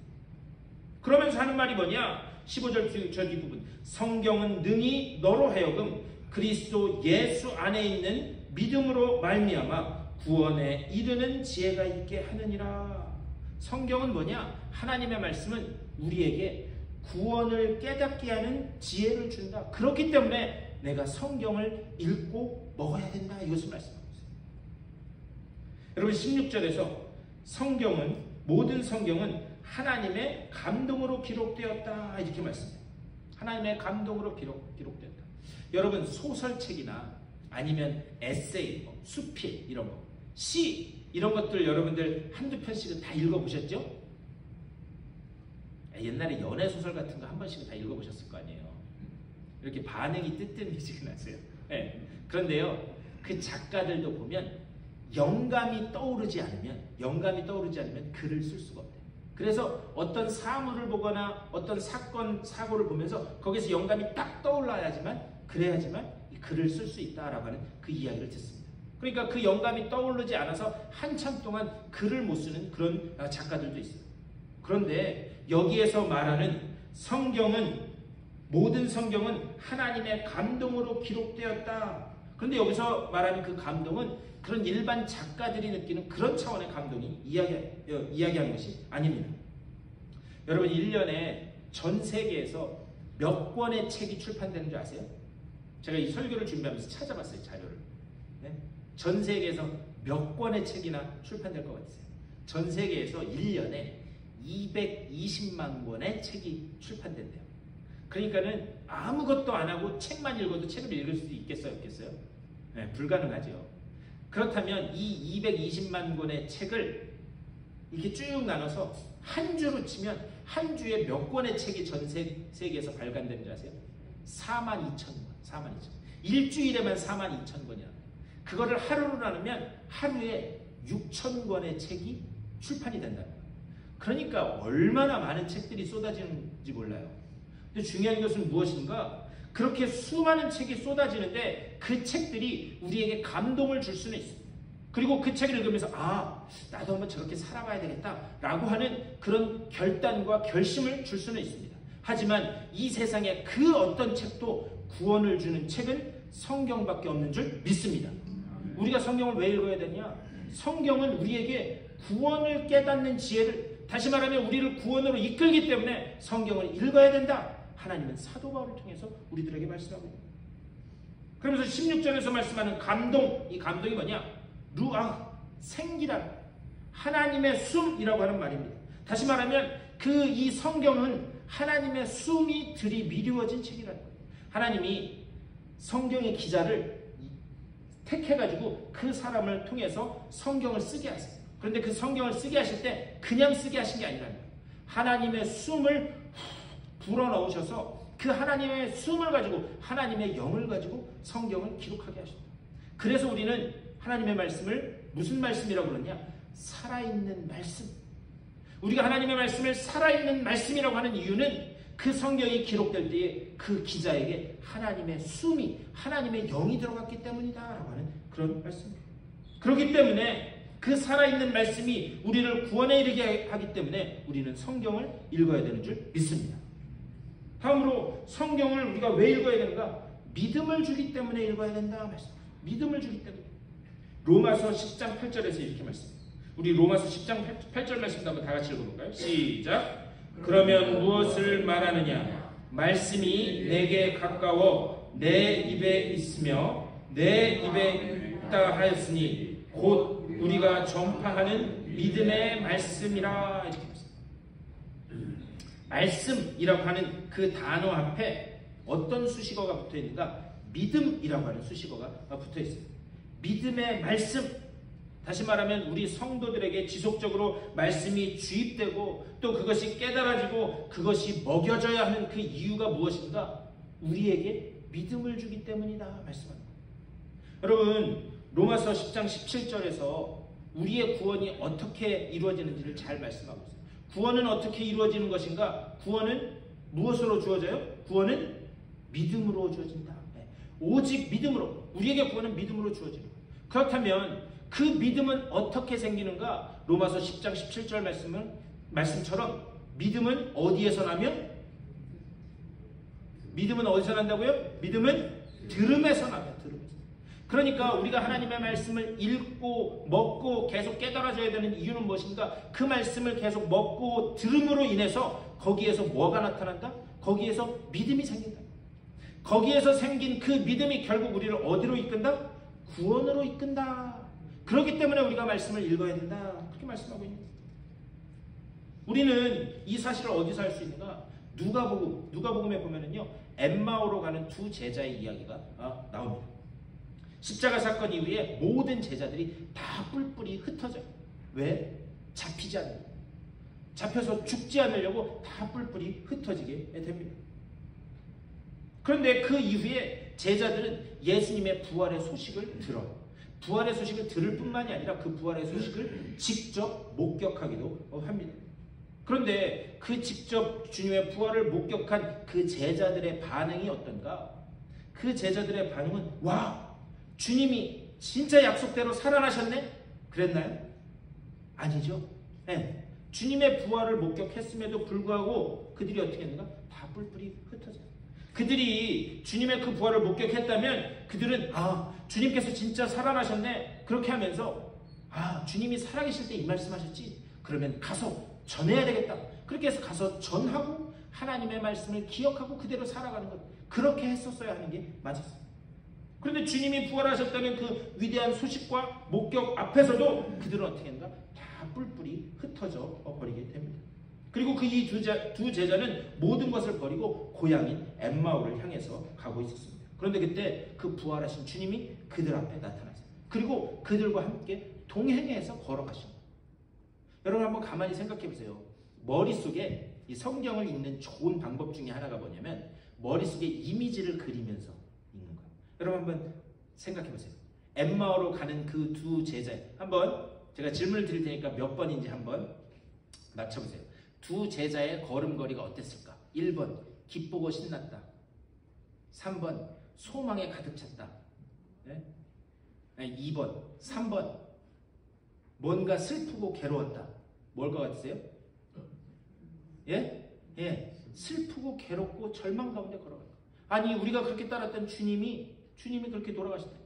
그러면서 하는 말이 뭐냐? 15절 저 뒷부분, 성경은 능히 너로 하여금 그리스도 예수 안에 있는 믿음으로 말미암아 구원에 이르는 지혜가 있게 하느니라. 성경은 뭐냐? 하나님의 말씀은 우리에게 구원을 깨닫게 하는 지혜를 준다. 그렇기 때문에 내가 성경을 읽고 먹어야 된다. 이것을 말씀하고 있어요. 여러분 16절에서 모든 성경은 하나님의 감동으로 기록되었다. 이렇게 말씀해요. 하나님의 감동으로 기록되었다. 여러분 소설책이나 아니면 에세이, 수필 이런 거, 시 이런 것들 여러분들 한두 편씩은 다 읽어보셨죠? 옛날에 연애소설 같은 거 한 번씩은 다 읽어보셨을 거 아니에요. 이렇게 반응이 뜨뜻미지근하세요. 네. 그런데요, 그 작가들도 보면 영감이 떠오르지 않으면 글을 쓸 수가 없대요. 그래서 어떤 사물을 보거나 어떤 사건, 사고를 보면서 거기서 영감이 딱 그래야지만 이 글을 쓸 수 있다라고 하는 그 이야기를 듣습니다. 그러니까 그 영감이 떠오르지 않아서 한참 동안 글을 못 쓰는 그런 작가들도 있어요. 그런데 여기에서 말하는 모든 성경은 하나님의 감동으로 기록되었다. 그런데 여기서 말하는 그 감동은 그런 일반 작가들이 느끼는 그런 차원의 감동이 이야기하는 것이 아닙니다. 여러분 1년에 전 세계에서 몇 권의 책이 출판되는 줄 아세요? 제가 이 설교를 준비하면서 찾아봤어요, 자료를. 네? 전 세계에서 몇 권의 책이나 출판될 것 같으세요? 전 세계에서 1년에 220만 권의 책이 출판된대요. 그러니까는 아무것도 안 하고 책만 읽어도 책을 읽을 수 있겠어요? 없겠어요? 네, 불가능하죠. 그렇다면 이 220만 권의 책을 이렇게 쭉 나눠서 한 주로 치면 한 주에 몇 권의 책이 전 세계에서 발간되는 줄 아세요? 42,000권. 42,000권. 일주일에만 42,000권이야. 그거를 하루로 나누면 하루에 6,000권의 책이 출판이 된다는 거예요. 그러니까 얼마나 많은 책들이 쏟아지는지 몰라요. 근데 중요한 것은 무엇인가? 그렇게 수많은 책이 쏟아지는데 그 책들이 우리에게 감동을 줄 수는 있습니다. 그리고 그 책을 읽으면서 나도 한번 저렇게 살아봐야 되겠다라고 하는 그런 결단과 결심을 줄 수는 있습니다. 하지만 이 세상에 그 어떤 책도 구원을 주는 책은 성경밖에 없는 줄 믿습니다. 우리가 성경을 왜 읽어야 되냐? 성경은 우리에게 구원을 깨닫는 지혜를, 다시 말하면 우리를 구원으로 이끌기 때문에 성경을 읽어야 된다. 하나님은 사도 바울을 통해서 우리들에게 말씀하고 있습니다. 그러면서 16절에서 말씀하는 감동, 이 감동이 뭐냐? 루아, 생기란 하나님의 숨이라고 하는 말입니다. 다시 말하면 이 성경은 하나님의 숨이 들이미루어진 책이라는 거예요. 하나님이 성경의 기자를 택해가지고 그 사람을 통해서 성경을 쓰게 하세요. 그런데 그 성경을 쓰게 하실 때 그냥 쓰게 하신 게 아니라는 거예요. 하나님의 숨을 불어넣으셔서 그 하나님의 숨을 가지고 하나님의 영을 가지고 성경을 기록하게 하셨다. 그래서 우리는 하나님의 말씀을 무슨 말씀이라고 그러냐? 살아있는 말씀. 우리가 하나님의 말씀을 살아있는 말씀이라고 하는 이유는 그 성경이 기록될 때에 그 기자에게 하나님의 숨이, 하나님의 영이 들어갔기 때문이다라고 하는 그런 말씀입니다. 그렇기 때문에 그 살아있는 말씀이 우리를 구원에 이르게 하기 때문에 우리는 성경을 읽어야 되는 줄 믿습니다. 다음으로 성경을 우리가 왜 읽어야 되는가? 믿음을 주기 때문에 읽어야 된다 말씀입니다. 믿음을 주기 때문에. 로마서 10장 8절에서 이렇게 말씀합니다. 우리 로마서 10장 8절 말씀도 한번 다 같이 읽어볼까요? 시작! 그러면 무엇을 말하느냐? 말씀이 내게 가까워 내 입에 있으며 내 입에 있다 하였으니 곧 우리가 전파하는 믿음의 말씀이라. 이렇게 말씀합니다. 말씀이라고 하는 그 단어 앞에 어떤 수식어가 붙어 있는가? 믿음이라고 하는 수식어가 붙어 있습니다. 믿음의 말씀. 다시 말하면 우리 성도들에게 지속적으로 말씀이 주입되고 또 그것이 깨달아지고 그것이 먹여져야 하는 그 이유가 무엇인가? 우리에게 믿음을 주기 때문이다 말씀합니다. 여러분, 로마서 10장 17절에서 우리의 구원이 어떻게 이루어지는지를 잘 말씀하고 있어요. 구원은 어떻게 이루어지는 것인가? 구원은 무엇으로 주어져요? 구원은 믿음으로 주어진다. 오직 믿음으로. 우리에게 구원은 믿음으로 주어져요. 그렇다면 그 믿음은 어떻게 생기는가? 로마서 10장 17절 말씀처럼 믿음은 어디에서 나면? 믿음은 어디서 난다고요? 믿음은 들음에서 나면. 들음에서. 그러니까 우리가 하나님의 말씀을 읽고 먹고 계속 깨달아져야 되는 이유는 무엇인가? 그 말씀을 계속 먹고 들음으로 인해서 거기에서 뭐가 나타난다? 거기에서 믿음이 생긴다. 거기에서 생긴 그 믿음이 결국 우리를 어디로 이끈다? 구원으로 이끈다. 그렇기 때문에 우리가 말씀을 읽어야 된다. 그렇게 말씀하고 있는 거예요. 우리는 이 사실을 어디서 알 수 있는가? 누가복음에 보면은요, 엠마오로 가는 두 제자의 이야기가 나옵니다. 십자가 사건 이후에 모든 제자들이 다 뿔뿔이 흩어져요. 왜? 잡히지 않는 거예요. 잡혀서 죽지 않으려고 다 뿔뿔이 흩어지게 됩니다. 그런데 그 이후에 제자들은 예수님의 부활의 소식을 들어요. 부활의 소식을 들을 뿐만이 아니라 그 부활의 소식을 직접 목격하기도 합니다. 그런데 그 직접 주님의 부활을 목격한 그 제자들의 반응이 어떤가? 그 제자들의 반응은 와! 주님이 진짜 약속대로 살아나셨네? 그랬나요? 아니죠. 네. 주님의 부활을 목격했음에도 불구하고 그들이 어떻게 했는가? 다 뿔뿔이 흩어져요. 그들이 주님의 그 부활을 목격했다면 그들은 주님께서 진짜 살아나셨네. 그렇게 하면서 주님이 살아계실 때 이 말씀하셨지. 그러면 가서 전해야 되겠다. 그렇게 해서 가서 전하고 하나님의 말씀을 기억하고 그대로 살아가는 것. 그렇게 했었어야 하는 게 맞았어요. 그런데 주님이 부활하셨다는 그 위대한 소식과 목격 앞에서도 그들은 어떻게 했는가? 다 뿔뿔이 흩어져 버리게 됩니다. 그리고 그 이 두 제자는 모든 것을 버리고 고향인 엠마오를 향해서 가고 있었습니다. 그런데 그때 그 부활하신 주님이 그들 앞에 나타났어요. 그리고 그들과 함께 동행해서 걸어가신 거예요. 여러분 한번 가만히 생각해 보세요. 머릿속에 이 성경을 읽는 좋은 방법 중에 하나가 뭐냐면 머릿속에 이미지를 그리면서 읽는 거예요. 여러분 한번 생각해 보세요. 엠마오로 가는 그 두 제자, 한번 제가 질문을 드릴 테니까 몇 번인지 한번 맞춰보세요. 두 제자의 걸음걸이가 어땠을까? 1번 기쁘고 신났다. 3번 소망에 가득 찼다. 네? 2번 3번 뭔가 슬프고 괴로웠다. 뭘 것 같으세요? 예? 슬프고 괴롭고 절망 가운데 걸어간다. 아니 우리가 그렇게 따랐던 주님이 그렇게 돌아가셨다.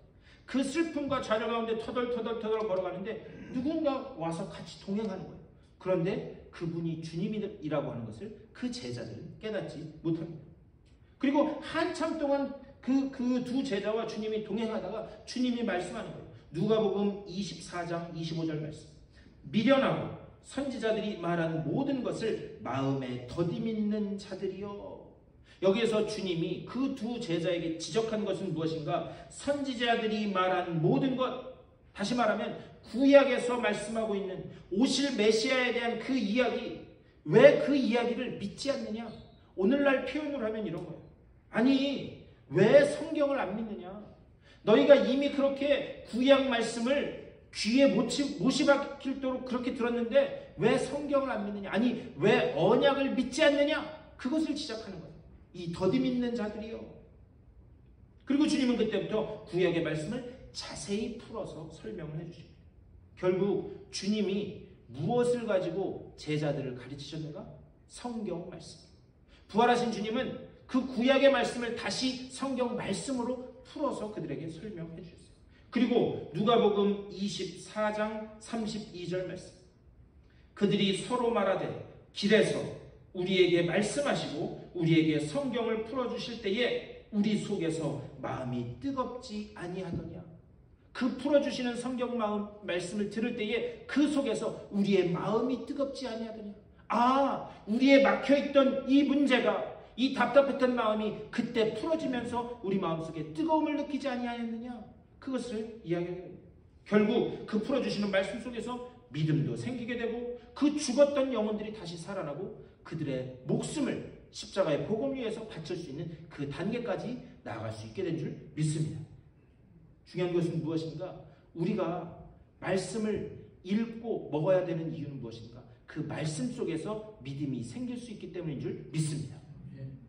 그 슬픔과 좌절 가운데 터덜 걸어가는데 누군가 와서 같이 동행하는 거예요. 그런데 그분이 주님이라고 하는 것을 그 제자들은 깨닫지 못합니다. 그리고 한참 동안 그 두 제자와 주님이 동행하다가 주님이 말씀하는 거예요. 누가복음 24장 25절 말씀. 미련하고 선지자들이 말한 모든 것을 마음에 더디밌는 자들이여. 여기에서 주님이 그 두 제자에게 지적한 것은 무엇인가? 선지자들이 말한 모든 것, 다시 말하면 구약에서 말씀하고 있는 오실 메시아에 대한 그 이야기, 왜 그 이야기를 믿지 않느냐? 오늘날 표현으로 하면 이런 거예요. 아니, 왜 성경을 안 믿느냐? 너희가 이미 그렇게 구약 말씀을 귀에 못이 박힐도록 그렇게 들었는데 왜 성경을 안 믿느냐? 아니, 왜 언약을 믿지 않느냐? 그것을 지적하는 거예요. 이 더디 믿는 자들이요. 그리고 주님은 그때부터 구약의 말씀을 자세히 풀어서 설명을 해주십니다. 결국 주님이 무엇을 가지고 제자들을 가르치셨는가? 성경 말씀. 부활하신 주님은 그 구약의 말씀을 다시 성경 말씀으로 풀어서 그들에게 설명해 주셨어요. 그리고 누가복음 24장 32절 말씀. 그들이 서로 말하되 길에서 우리에게 말씀하시고 우리에게 성경을 풀어주실 때에 우리 속에서 마음이 뜨겁지 아니하더냐. 그 풀어주시는 성경 말씀을 들을 때에 그 속에서 우리의 마음이 뜨겁지 아니하더냐. 아, 우리의 막혀있던 이 문제가, 이 답답했던 마음이 그때 풀어지면서 우리 마음속에 뜨거움을 느끼지 아니하였느냐. 그것을 이야기해요. 결국 그 풀어주시는 말씀 속에서 믿음도 생기게 되고 그 죽었던 영혼들이 다시 살아나고 그들의 목숨을 십자가의 복음 위에서 바칠 수 있는 그 단계까지 나아갈 수 있게 된 줄 믿습니다. 중요한 것은 무엇인가? 우리가 말씀을 읽고 먹어야 되는 이유는 무엇인가? 그 말씀 속에서 믿음이 생길 수 있기 때문인 줄 믿습니다.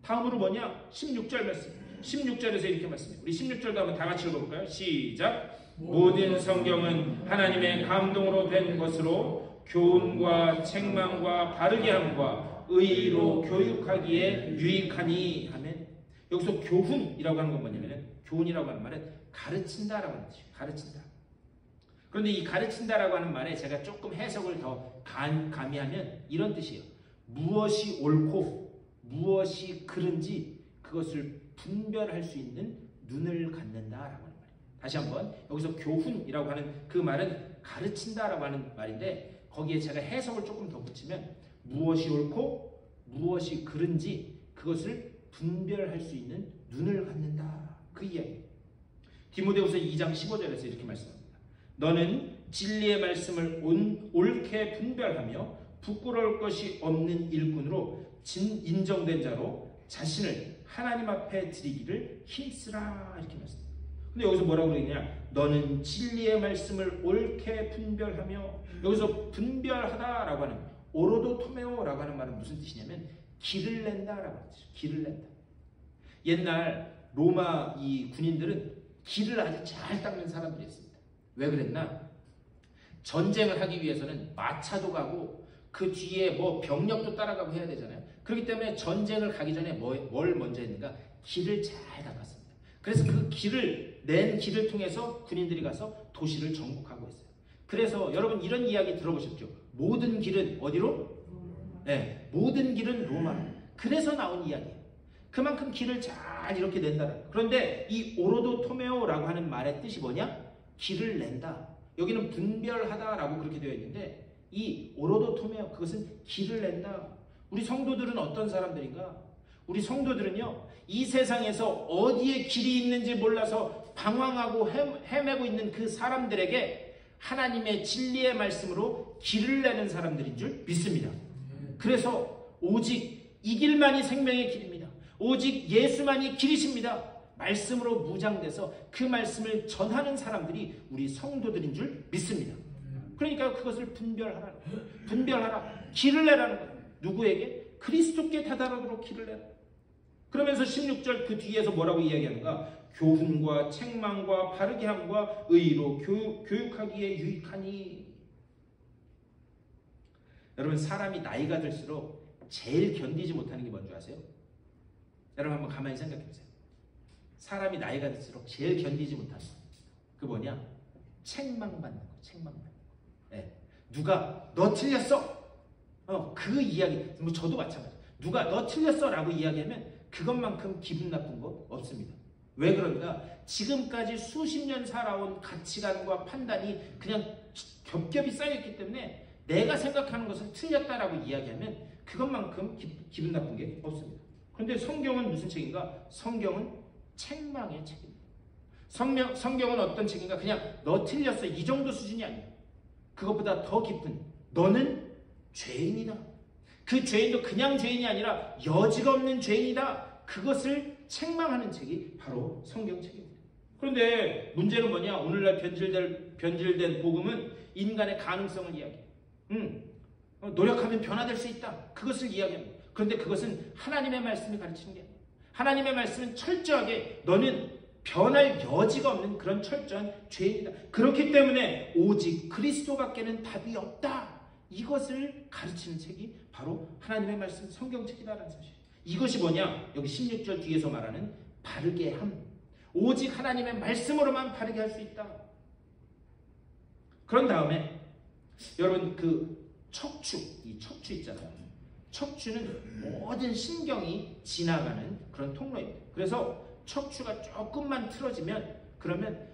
다음으로 뭐냐? 16절 말씀. 16절에서 이렇게 말씀해요. 우리 16절도 한번 다 같이 읽어볼까요? 시작. 모든 성경은 하나님의 감동으로 된 것으로 교훈과 책망과 바르게 함과 의로 교육하기에 유익하니 하면, 여기서 교훈이라고 하는 건 뭐냐면, 교훈이라고 하는 말은 가르친다라고 하는 뜻이에요. 가르친다. 그런데 이 가르친다라고 하는 말에 제가 조금 해석을 더 가미하면 이런 뜻이에요. 무엇이 옳고 무엇이 그른지 그것을 분별할 수 있는 눈을 갖는다라고 하는 말이에요. 다시 한번, 여기서 교훈이라고 하는 그 말은 가르친다라고 하는 말인데, 거기에 제가 해석을 조금 더 붙이면 무엇이 옳고 무엇이 그른지 그것을 분별할 수 있는 눈을 갖는다, 그 이야기예요. 디모데후서 2장 15절에서 이렇게 말씀합니다. 너는 진리의 말씀을 옳게 분별하며 부끄러울 것이 없는 일꾼으로 인정된 자로 자신을 하나님 앞에 드리기를 힘쓰라, 이렇게 말씀합니다. 근데 여기서 뭐라고 그러느냐? 너는 진리의 말씀을 옳게 분별하며, 여기서 분별하다라고 하는 오로도토메오라고 하는 말은 무슨 뜻이냐면 길을 낸다라고 하는 뜻이에요. 길을 낸다. 옛날 로마 이 군인들은 길을 아주 잘 닦는 사람들이었습니다. 왜 그랬나? 전쟁을 하기 위해서는 마차도 가고 그 뒤에 뭐 병력도 따라가고 해야 되잖아요. 그렇기 때문에 전쟁을 가기 전에 뭘 먼저 했는가? 길을 잘 닦았습니다. 그래서 그 길을 통해서 군인들이 가서 도시를 정복하고 있어요. 그래서 여러분 이런 이야기 들어보셨죠? 모든 길은 어디로? 네, 모든 길은 로마. 그래서 나온 이야기예요. 그만큼 길을 잘 이렇게 낸다. 그런데 이 오로도토메오라고 하는 말의 뜻이 뭐냐? 길을 낸다. 여기는 분별하다라고 그렇게 되어 있는데, 이 오로도토메오, 그것은 길을 낸다. 우리 성도들은 어떤 사람들인가? 우리 성도들은요, 이 세상에서 어디에 길이 있는지 몰라서 방황하고 헤매고 있는 그 사람들에게 하나님의 진리의 말씀으로 길을 내는 사람들인 줄 믿습니다. 그래서 오직 이 길만이 생명의 길입니다. 오직 예수만이 길이십니다. 말씀으로 무장돼서 그 말씀을 전하는 사람들이 우리 성도들인 줄 믿습니다. 그러니까 그것을 분별하라. 길을 내라는 거예요. 누구에게? 그리스도께 다다르도록 길을 내라. 그러면서 16절 그 뒤에서 뭐라고 이야기하는가? 교훈과 책망과 바르게 함과 의로 교육하기에 유익하니. 여러분, 사람이 나이가 들수록 제일 견디지 못하는 게 뭔지 아세요? 여러분 한번 가만히 생각해 보세요. 사람이 나이가 들수록 제일 견디지 못하는 거, 그 뭐냐? 책망받는 거. 책망받는 거. 네. 누가 너 틀렸어. 그 이야기, 뭐 저도 마찬가지. 누가 너 틀렸어 라고 이야기하면 그것만큼 기분 나쁜 거 없습니다. 왜 그런가? 지금까지 수십 년 살아온 가치관과 판단이 그냥 겹겹이 쌓여있기 때문에 내가 생각하는 것을 틀렸다라고 이야기하면 그것만큼 기분 나쁜 게 없습니다. 그런데 성경은 무슨 책인가? 성경은 책망의 책입니다. 성경은 어떤 책인가? 그냥 너 틀렸어 이 정도 수준이 아니야. 그것보다 더 깊은 너는 죄인이다. 그 죄인도 그냥 죄인이 아니라 여지가 없는 죄인이다. 그것을 책망하는 책이 바로 성경책입니다. 그런데 문제는 뭐냐? 오늘날 변질된 복음은 인간의 가능성을 이야기해요. 노력하면 변화될 수 있다. 그것을 이야기합니다. 그런데 그것은 하나님의 말씀이 가르치는 게 아니에요. 하나님의 말씀은 철저하게 너는 변할 여지가 없는 그런 철저한 죄인이다. 그렇기 때문에 오직 그리스도밖에는 답이 없다. 이것을 가르치는 책이 바로 하나님의 말씀 성경책이다라는 사실. 이것이 뭐냐? 여기 16절 뒤에서 말하는 바르게 함. 오직 하나님의 말씀으로만 바르게 할 수 있다. 그런 다음에 여러분 그 척추, 이 척추 있잖아요. 척추는 모든 신경이 지나가는 그런 통로입니다. 그래서 척추가 조금만 틀어지면 그러면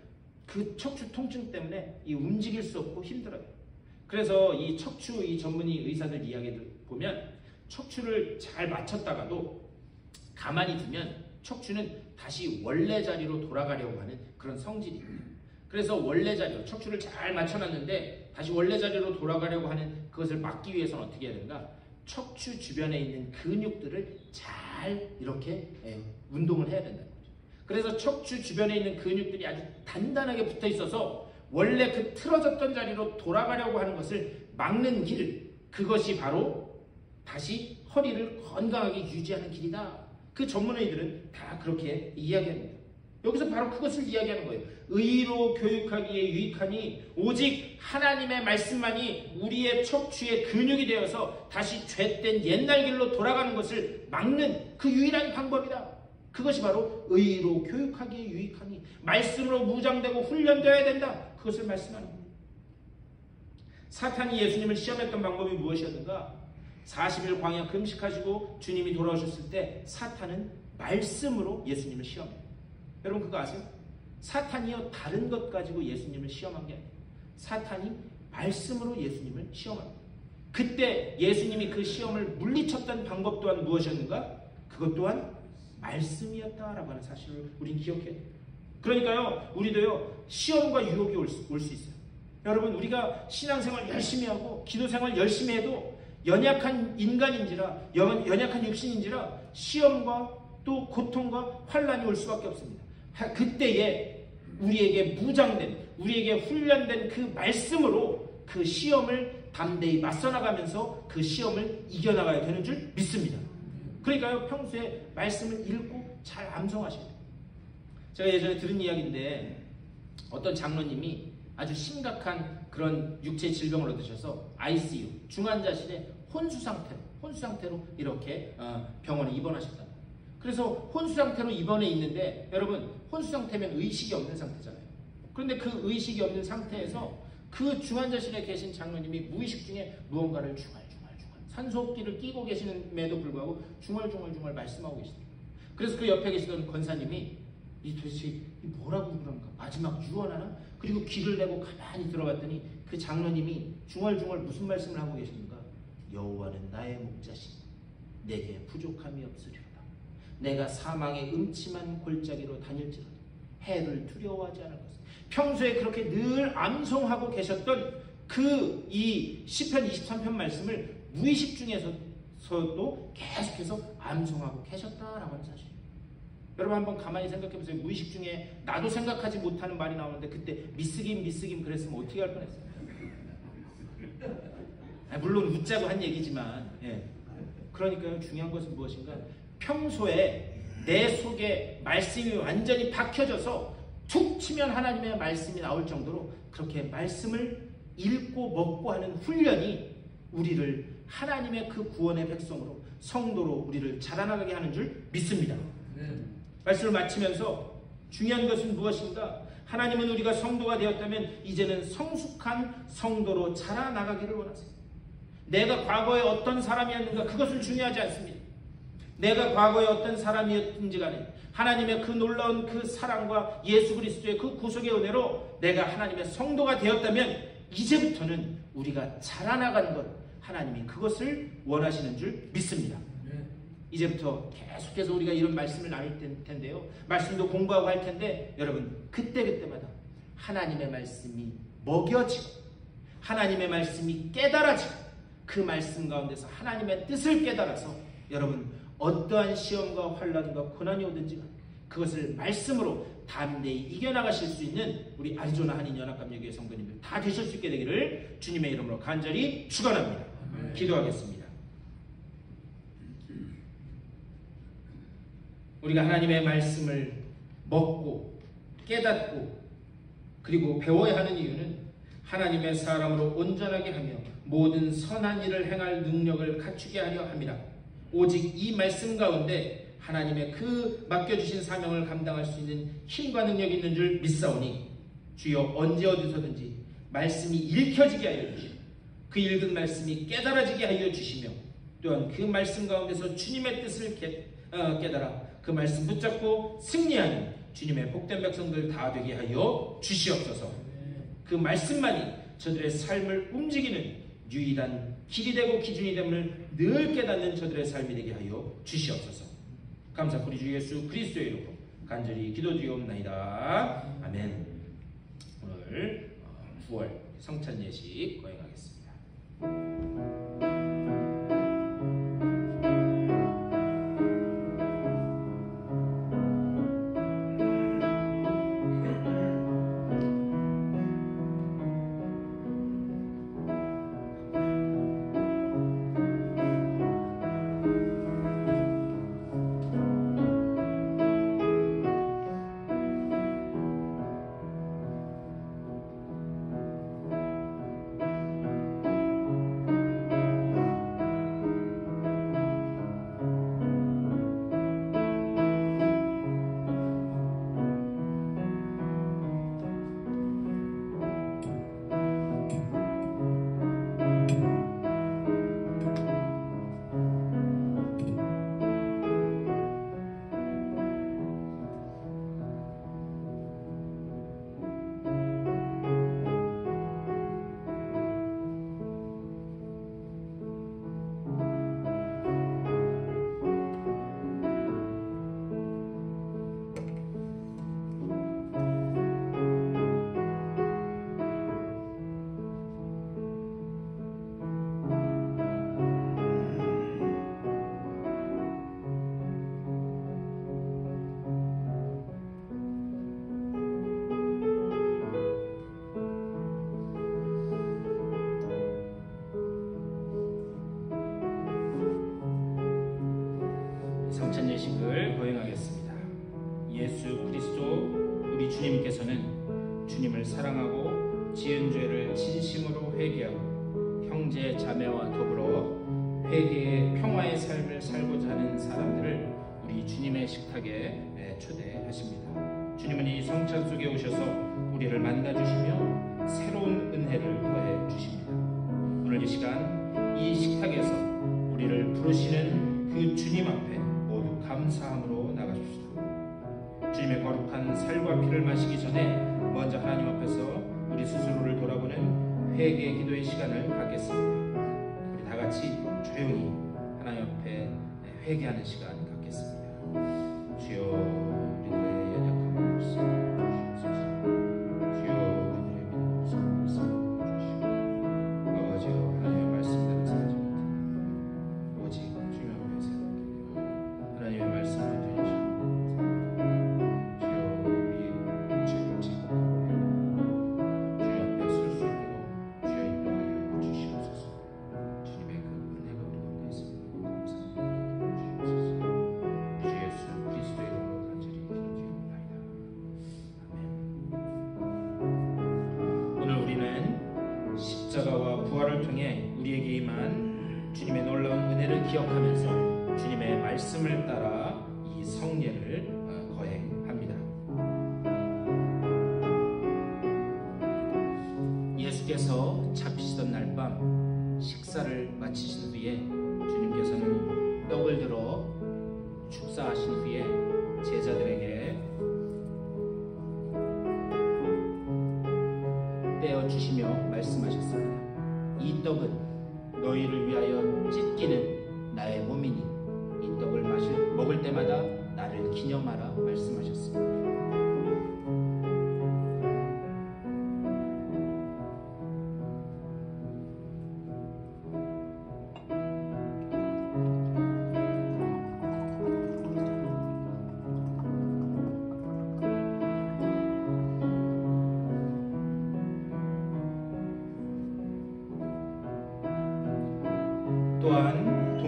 그 척추 통증 때문에 이 움직일 수 없고 힘들어요. 그래서 이 척추 이 전문의 의사들 이야기를 보면 척추를 잘 맞췄다가도 가만히 두면 척추는 다시 원래 자리로 돌아가려고 하는 그런 성질입니다. 그래서 원래 자리로 척추를 잘 맞춰놨는데 다시 원래 자리로 돌아가려고 하는 그것을 막기 위해서는 어떻게 해야 되는가? 척추 주변에 있는 근육들을 잘 이렇게 운동을 해야 된다는 거죠. 그래서 척추 주변에 있는 근육들이 아주 단단하게 붙어 있어서 원래 그 틀어졌던 자리로 돌아가려고 하는 것을 막는 길, 그것이 바로 다시 허리를 건강하게 유지하는 길이다. 그 전문의들은 다 그렇게 이야기합니다. 여기서 바로 그것을 이야기하는 거예요. 의로 교육하기에 유익하니 오직 하나님의 말씀만이 우리의 척추의 근육이 되어서 다시 죄된 옛날 길로 돌아가는 것을 막는 그 유일한 방법이다. 그것이 바로 의로 교육하기에 유익하니 말씀으로 무장되고 훈련되어야 된다. 그것을 말씀하는 겁니다. 사탄이 예수님을 시험했던 방법이 무엇이었는가? 40일 광야 금식하시고 주님이 돌아오셨을 때 사탄은 말씀으로 예수님을 시험해요. 여러분 그거 아세요? 사탄이요 다른 것 가지고 예수님을 시험한 게 아니에요. 사탄이 말씀으로 예수님을 시험합니다. 그때 예수님이 그 시험을 물리쳤던 방법 또한 무엇이었는가? 그것 또한 말씀이었다라고 하는 사실을 우린 기억해야 돼요. 그러니까요 우리도요 시험과 유혹이 올 수 있어요. 여러분 우리가 신앙생활 열심히 하고 기도생활 열심히 해도 연약한 인간인지라 연약한 육신인지라 시험과 또 고통과 환난이 올 수밖에 없습니다. 그때에 우리에게 무장된 우리에게 훈련된 그 말씀으로 그 시험을 담대히 맞서나가면서 그 시험을 이겨나가야 되는 줄 믿습니다. 그러니까요 평소에 말씀을 읽고 잘 암송하셔야 돼요. 제가 예전에 들은 이야기인데 어떤 장로님이 아주 심각한 그런 육체 질병을 얻으셔서 ICU 중환자실에 혼수 상태로 이렇게 병원에 입원하셨다. 그래서 혼수 상태로 입원해 있는데 여러분 혼수 상태면 의식이 없는 상태잖아요. 그런데 그 의식이 없는 상태에서 그 중환자실에 계신 장로님이 무의식 중에 무언가를 중얼중얼 산소호흡기를 끼고 계시는데도 불구하고 중얼중얼 말씀하고 계십니다. 그래서 그 옆에 계시던 권사님이 이 도대체 뭐라고 그런가? 마지막 유언하나? 그리고 귀를 내고 가만히 들어봤더니 그 장로님이 중얼중얼 무슨 말씀을 하고 계십니까? 여호와는 나의 목자시니 내게 부족함이 없으리로다. 내가 사망의 음침한 골짜기로 다닐지라도 해를 두려워하지 않을 것을. 평소에 그렇게 늘 암송하고 계셨던 그 이 시편 23편 말씀을 무의식 중에서도 계속해서 암송하고 계셨다라고 하는 사실. 여러분 한번 가만히 생각해보세요. 무의식 중에 나도 생각하지 못하는 말이 나오는데 그때 미쓰김 그랬으면 어떻게 할 뻔했어요? 물론 웃자고 한 얘기지만 그러니까요 중요한 것은 무엇인가? 평소에 내 속에 말씀이 완전히 박혀져서 툭 치면 하나님의 말씀이 나올 정도로 그렇게 말씀을 읽고 먹고 하는 훈련이 우리를 하나님의 그 구원의 백성으로 성도로 우리를 자라나가게 하는 줄 믿습니다. 말씀을 마치면서 중요한 것은 무엇인가? 하나님은 우리가 성도가 되었다면 이제는 성숙한 성도로 자라나가기를 원하세요. 내가 과거에 어떤 사람이었는가 그것은 중요하지 않습니다. 내가 과거에 어떤 사람이었든지 간에 하나님의 그 놀라운 그 사랑과 예수 그리스도의 그 구속의 은혜로 내가 하나님의 성도가 되었다면 이제부터는 우리가 자라나가는 것 하나님이 그것을 원하시는 줄 믿습니다. 이제부터 계속해서 우리가 이런 말씀을 나눌 텐데요. 말씀도 공부하고 할 텐데 여러분 그때마다 하나님의 말씀이 먹여지고 하나님의 말씀이 깨달아지고 그 말씀 가운데서 하나님의 뜻을 깨달아서 여러분 어떠한 시험과 환난과 고난이 오든지 그것을 말씀으로 담대히 이겨나가실 수 있는 우리 아리조나 한인연합감리교회 성도님들 다 되실 수 있게 되기를 주님의 이름으로 간절히 축원합니다. 기도하겠습니다. 우리가 하나님의 말씀을 먹고 깨닫고 그리고 배워야 하는 이유는 하나님의 사람으로 온전하게 하며 모든 선한 일을 행할 능력을 갖추게 하려 함이라. 오직 이 말씀 가운데 하나님의 그 맡겨주신 사명을 감당할 수 있는 힘과 능력이 있는 줄 믿사오니 주여 언제 어디서든지 말씀이 읽혀지게 하여 주시고 그 읽은 말씀이 깨달아지게 하여 주시며 또한 그 말씀 가운데서 주님의 뜻을 깨달아 그 말씀 붙잡고 승리하는 주님의 복된 백성들 다 되게 하여 주시옵소서. 그 말씀만이 저들의 삶을 움직이는 유일한 길이 되고 기준이 됨을 늘 깨닫는 저들의 삶이 되게 하여 주시옵소서. 감사 우리 주 예수 그리스도의 이름으로 간절히 기도드리옵나이다. 아멘. 오늘 9월 성찬 예식 거행하겠습니다. 성찬 예식을 거행하겠습니다. 예수 그리스도 우리 주님께서는 주님을 사랑하고 지은 죄를 진심으로 회개하고 형제 자매와 더불어 회개의 평화의 삶을 살고자 하는 사람들을 우리 주님의 식탁에 초대하십니다. 주님은 이 성찬 속에 오셔서 우리를 만나주시며 새로운 은혜를 더해 주십니다. 오늘 이 시간 이 식탁에서 우리를 부르시는 그 주님 앞에 모두 감사함으로 나가십시다. 주님의 거룩한 살과 피를 마시기 전에 먼저 하나님 앞에서 우리 스스로를 돌아보는 회개의 기도의 시간을 갖겠습니다. 우리 다 같이 조용히 하나님 앞에 회개하는 시간 갖겠습니다. 주여 우리들의 연약함을 말씀해 주시옵소서. 주여 우리들의 믿음 없음을 말씀해 주시옵소서. 아버지여 하나님의 말씀대로 살지 못해 오직 주님 앞에 세우게 하나님의 말씀을 들으시옵소서. 주여 우리의 죄를 지목하고 주님 앞에 설 수 있도록 주여 인도하여 주시옵소서. 주님의 그 은혜가 우리 가운데 있습니다. 감사합니다. 주시옵소서. 주 예수 그리스도의 이름으로 간절히 기도드리옵나이다. 아멘. 오늘 우리는 십자가와 부활을 통해 우리에게 임한 주님의 놀라운 은혜를 기억하면서 주님의 말씀을 따라 이 성례를 거행합니다. 예수께서 잡히시던 날 밤 식사를 마치신 후에 주님께서는 떡을 들어 축사하신 후에 제자들에게 떼어 주시며 말씀하셨습니다. 이 떡은 너희를 위하여 찢기는 나의 몸이니 이 떡을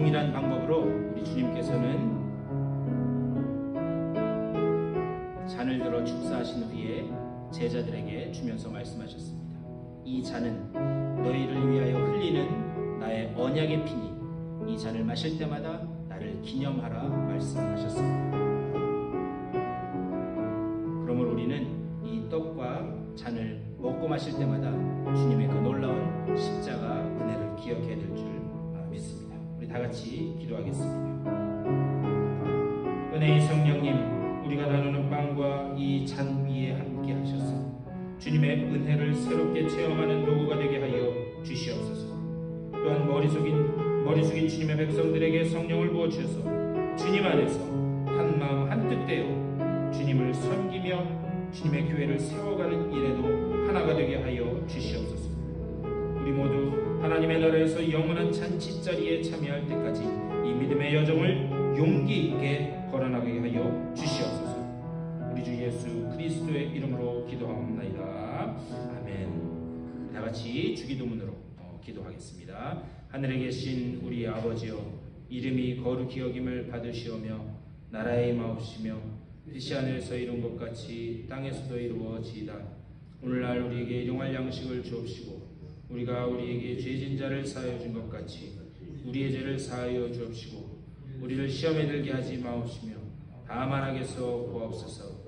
동일한 방법으로 우리 주님께서는 잔을 들어 축사하신 후에 제자들에게 주면서 말씀하셨습니다. 이 잔은 너희를 위하여 흘리는 나의 언약의 피니 이 잔을 마실 때마다 나를 기념하라 말씀하셨습니다. 그러므로 우리는 이 떡과 잔을 먹고 마실 때마다 주님의 그 놀라운 십자가 은혜를 기억해야 될 줄 믿습니다. 우리 다 같이 기도하겠습니다. 은혜의 성령님, 우리가 나누는 빵과 이 잔 위에 함께 하셔서 주님의 은혜를 새롭게 체험하는 도구가 되게 하여 주시옵소서. 또한 머리 숙인 주님의 백성들에게 성령을 부어주셔서 주님 안에서 한 마음 한뜻 되어 주님을 섬기며 주님의 교회를 세워가는 일에도 하나가 되게 하여 주시옵소서. 우리 모두 하나님의 나라에서 영원한 잔치자리에 참여할 때까지 이 믿음의 여정을 용기 있게 걸어나가게 하여 주시옵소서. 우리 주 예수 그리스도의 이름으로 기도하옵나이다. 아멘. 다 같이 주기도문으로 기도하겠습니다. 하늘에 계신 우리 아버지여, 이름이 거룩히 여김을 받으시오며 나라의 임하옵시며 뜻이 하늘에서 이룬 것 같이 땅에서도 이루어지이다. 오늘날 우리에게 일용할 양식을 주옵시고 우리가 우리에게 죄진 자를 사하여 준 것 같이 우리의 죄를 사하여 주옵시고 우리를 시험에 들게 하지 마옵시며 다만 악에서 구하옵소서.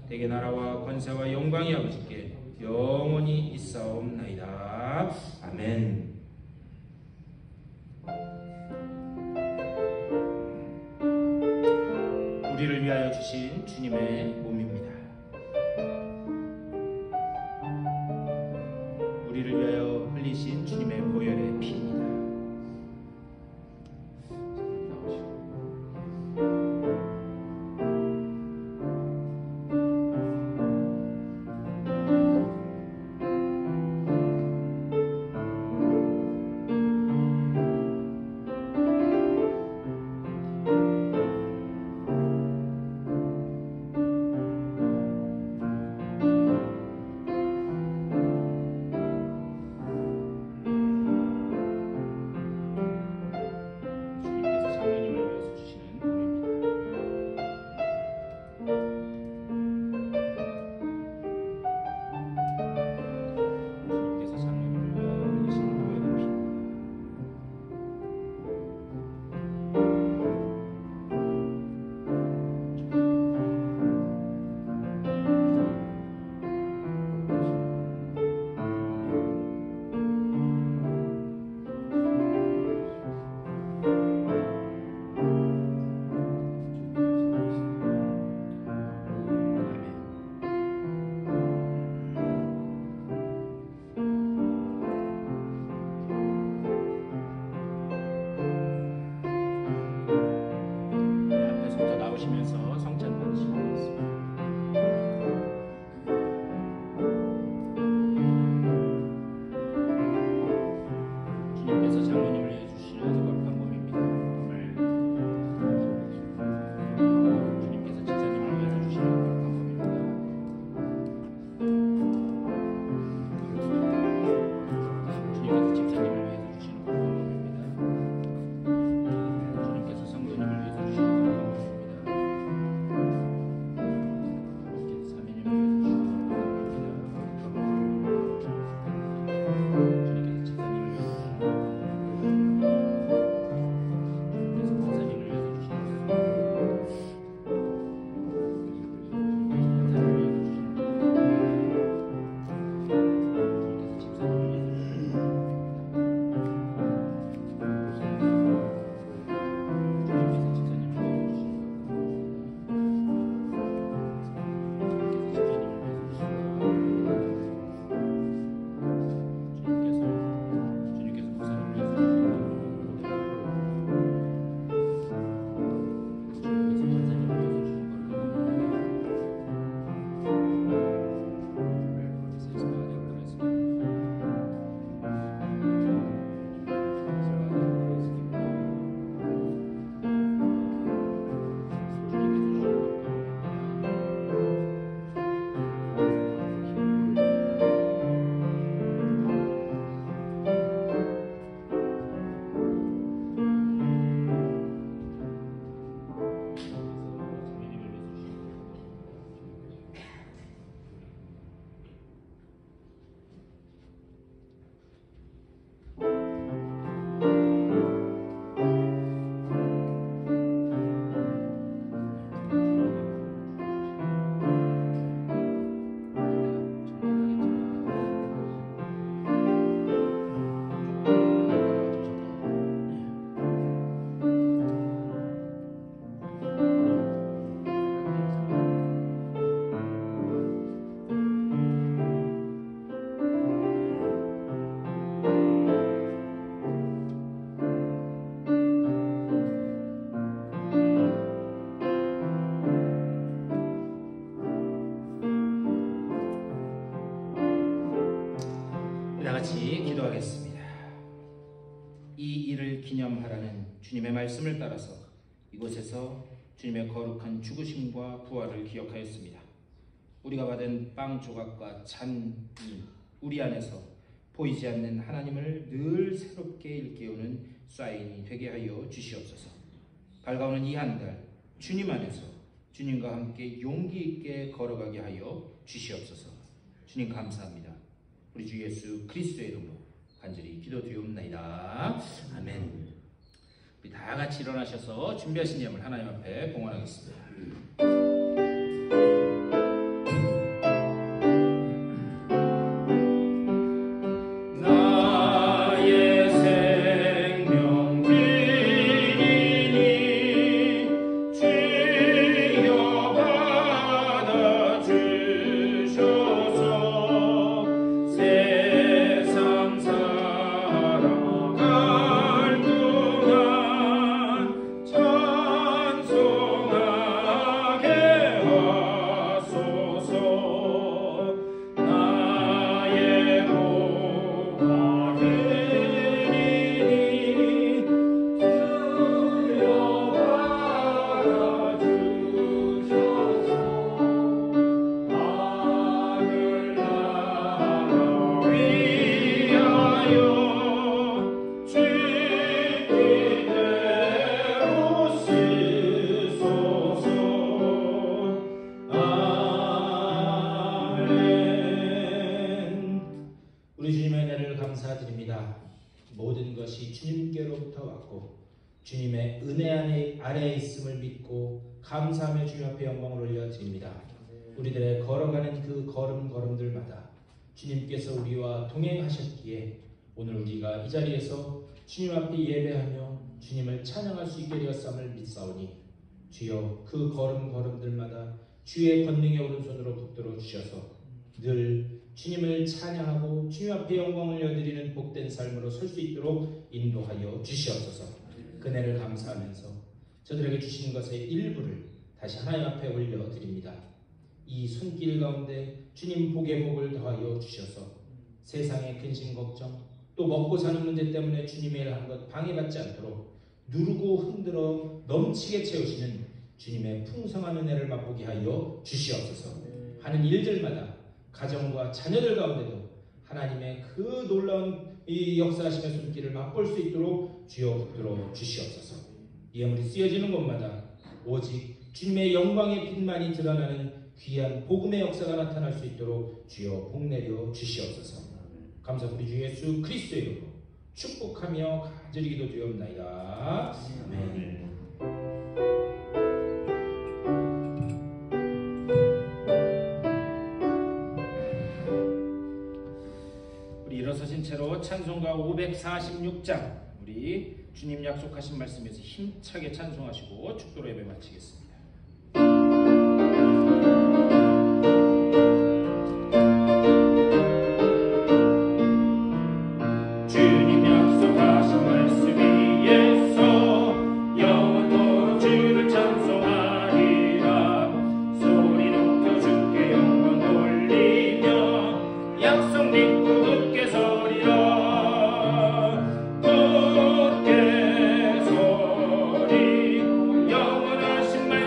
대개 나라와 권세와 영광이 아버지께 영원히 있사옵나이다. 아멘. 우리를 위하여 주신 주님의 몸입니다. 우리를 위하여 흘리신 주님의 보혈의 피입니다. 나오시면서 성찬 받으시고 있습니다. 주님께서 장로님을 해주시는 거룩한 몸입니다. 주님께서 제자님을 해주시는 거룩한 몸입니다. 주님께서 집사님을 위해서 주시는 거룩한 몸입니다. 주님께서 성도님을 위해서 주시는 거룩한 몸입니다. 기념하라는 주님의 말씀을 따라서 이곳에서 주님의 거룩한 죽으심과 부활을 기억하였습니다. 우리가 받은 빵 조각과 잔이 우리 안에서 보이지 않는 하나님을 늘 새롭게 일깨우는 사인이 되게 하여 주시옵소서. 밝아오는 이 한 달 주님 안에서 주님과 함께 용기 있게 걸어가게 하여 주시옵소서. 주님 감사합니다. 우리 주 예수 그리스도의 이름으로 간절히 기도드리옵나이다. 아멘. 우리 다 같이 일어나셔서 준비하신 예물 하나님 앞에 봉헌하겠습니다. 모든 것이 주님께로부터 왔고 주님의 은혜 아래에 있음을 믿고 감사하며 주님 앞에 영광을 올려드립니다. 우리들의 걸어가는 그 걸음걸음들마다 주님께서 우리와 동행하셨기에 오늘 우리가 이 자리에서 주님 앞에 예배하며 주님을 찬양할 수 있게 되었음을 믿사오니 주여 그 걸음걸음들마다 주의 권능의 오른손으로 붙들어 주셔서 늘 주님을 찬양하고 주님 앞에 영광을 올려드리는 복된 삶으로 설 수 있도록 인도하여 주시옵소서. 그네를 감사하면서 저들에게 주신 것의 일부를 다시 하나님 앞에 올려드립니다. 이 손길 가운데 주님 복의 복을 더하여 주셔서 세상의 근심 걱정 또 먹고 사는 문제 때문에 주님의 일 하는 것 방해받지 않도록 누르고 흔들어 넘치게 채우시는 주님의 풍성한 은혜를 맛보게 하여 주시옵소서. 하는 일들마다 가정과 자녀들 가운데도 하나님의 그 놀라운 이 역사하심의 손길을 맛볼 수 있도록 주여 붙들어 주시옵소서. 예물이 쓰여지는 곳마다 오직 주님의 영광의 빛만이 드러나는 귀한 복음의 역사가 나타날 수 있도록 주여 복내려 주시옵소서. 감사 우리 주 예수 그리스도의 이름으로 축복하며 간절히 기도드리옵나이다. 아멘. 일어서신 채로 찬송가 546장 우리 주님 약속하신 말씀에서 힘차게 찬송하시고 축도로 예배 마치겠습니다. 주님 약속하신 말씀 위에서 영원토록 주를 찬송하리라. 소리 높여 주께 영광 돌리며 약속 믿고 영원하신 말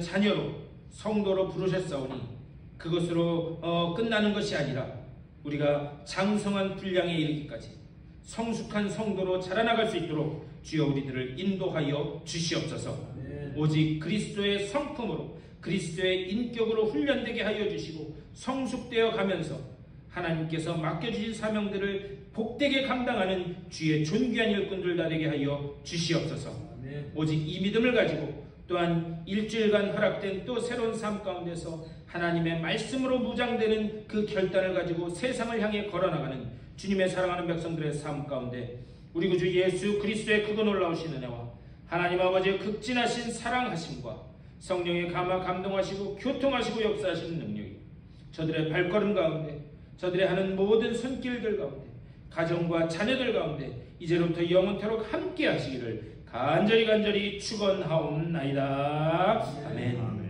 자녀로 성도로 부르셨사오니 그것으로 끝나는 것이 아니라 우리가 장성한 분량에 이르기까지 성숙한 성도로 자라나갈 수 있도록 주여 우리들을 인도하여 주시옵소서. 오직 그리스도의 성품으로 그리스도의 인격으로 훈련되게 하여 주시고 성숙되어 가면서 하나님께서 맡겨주신 사명들을 복되게 감당하는 주의 존귀한 일꾼들 다 되게 하여 주시옵소서. 오직 이 믿음을 가지고 또한 일주일간 허락된 또 새로운 삶 가운데서 하나님의 말씀으로 무장되는 그 결단을 가지고 세상을 향해 걸어나가는 주님의 사랑하는 백성들의 삶 가운데 우리 구주 예수 그리스도의 크고 놀라우신 은혜와 하나님 아버지의 극진하신 사랑하심과 성령의 감화 감동하시고 교통하시고 역사하시는 능력이 저들의 발걸음 가운데 저들의 하는 모든 손길들 가운데 가정과 자녀들 가운데 이제로부터 영원토록 함께 하시기를 간절히 축원하옵나이다. 아멘.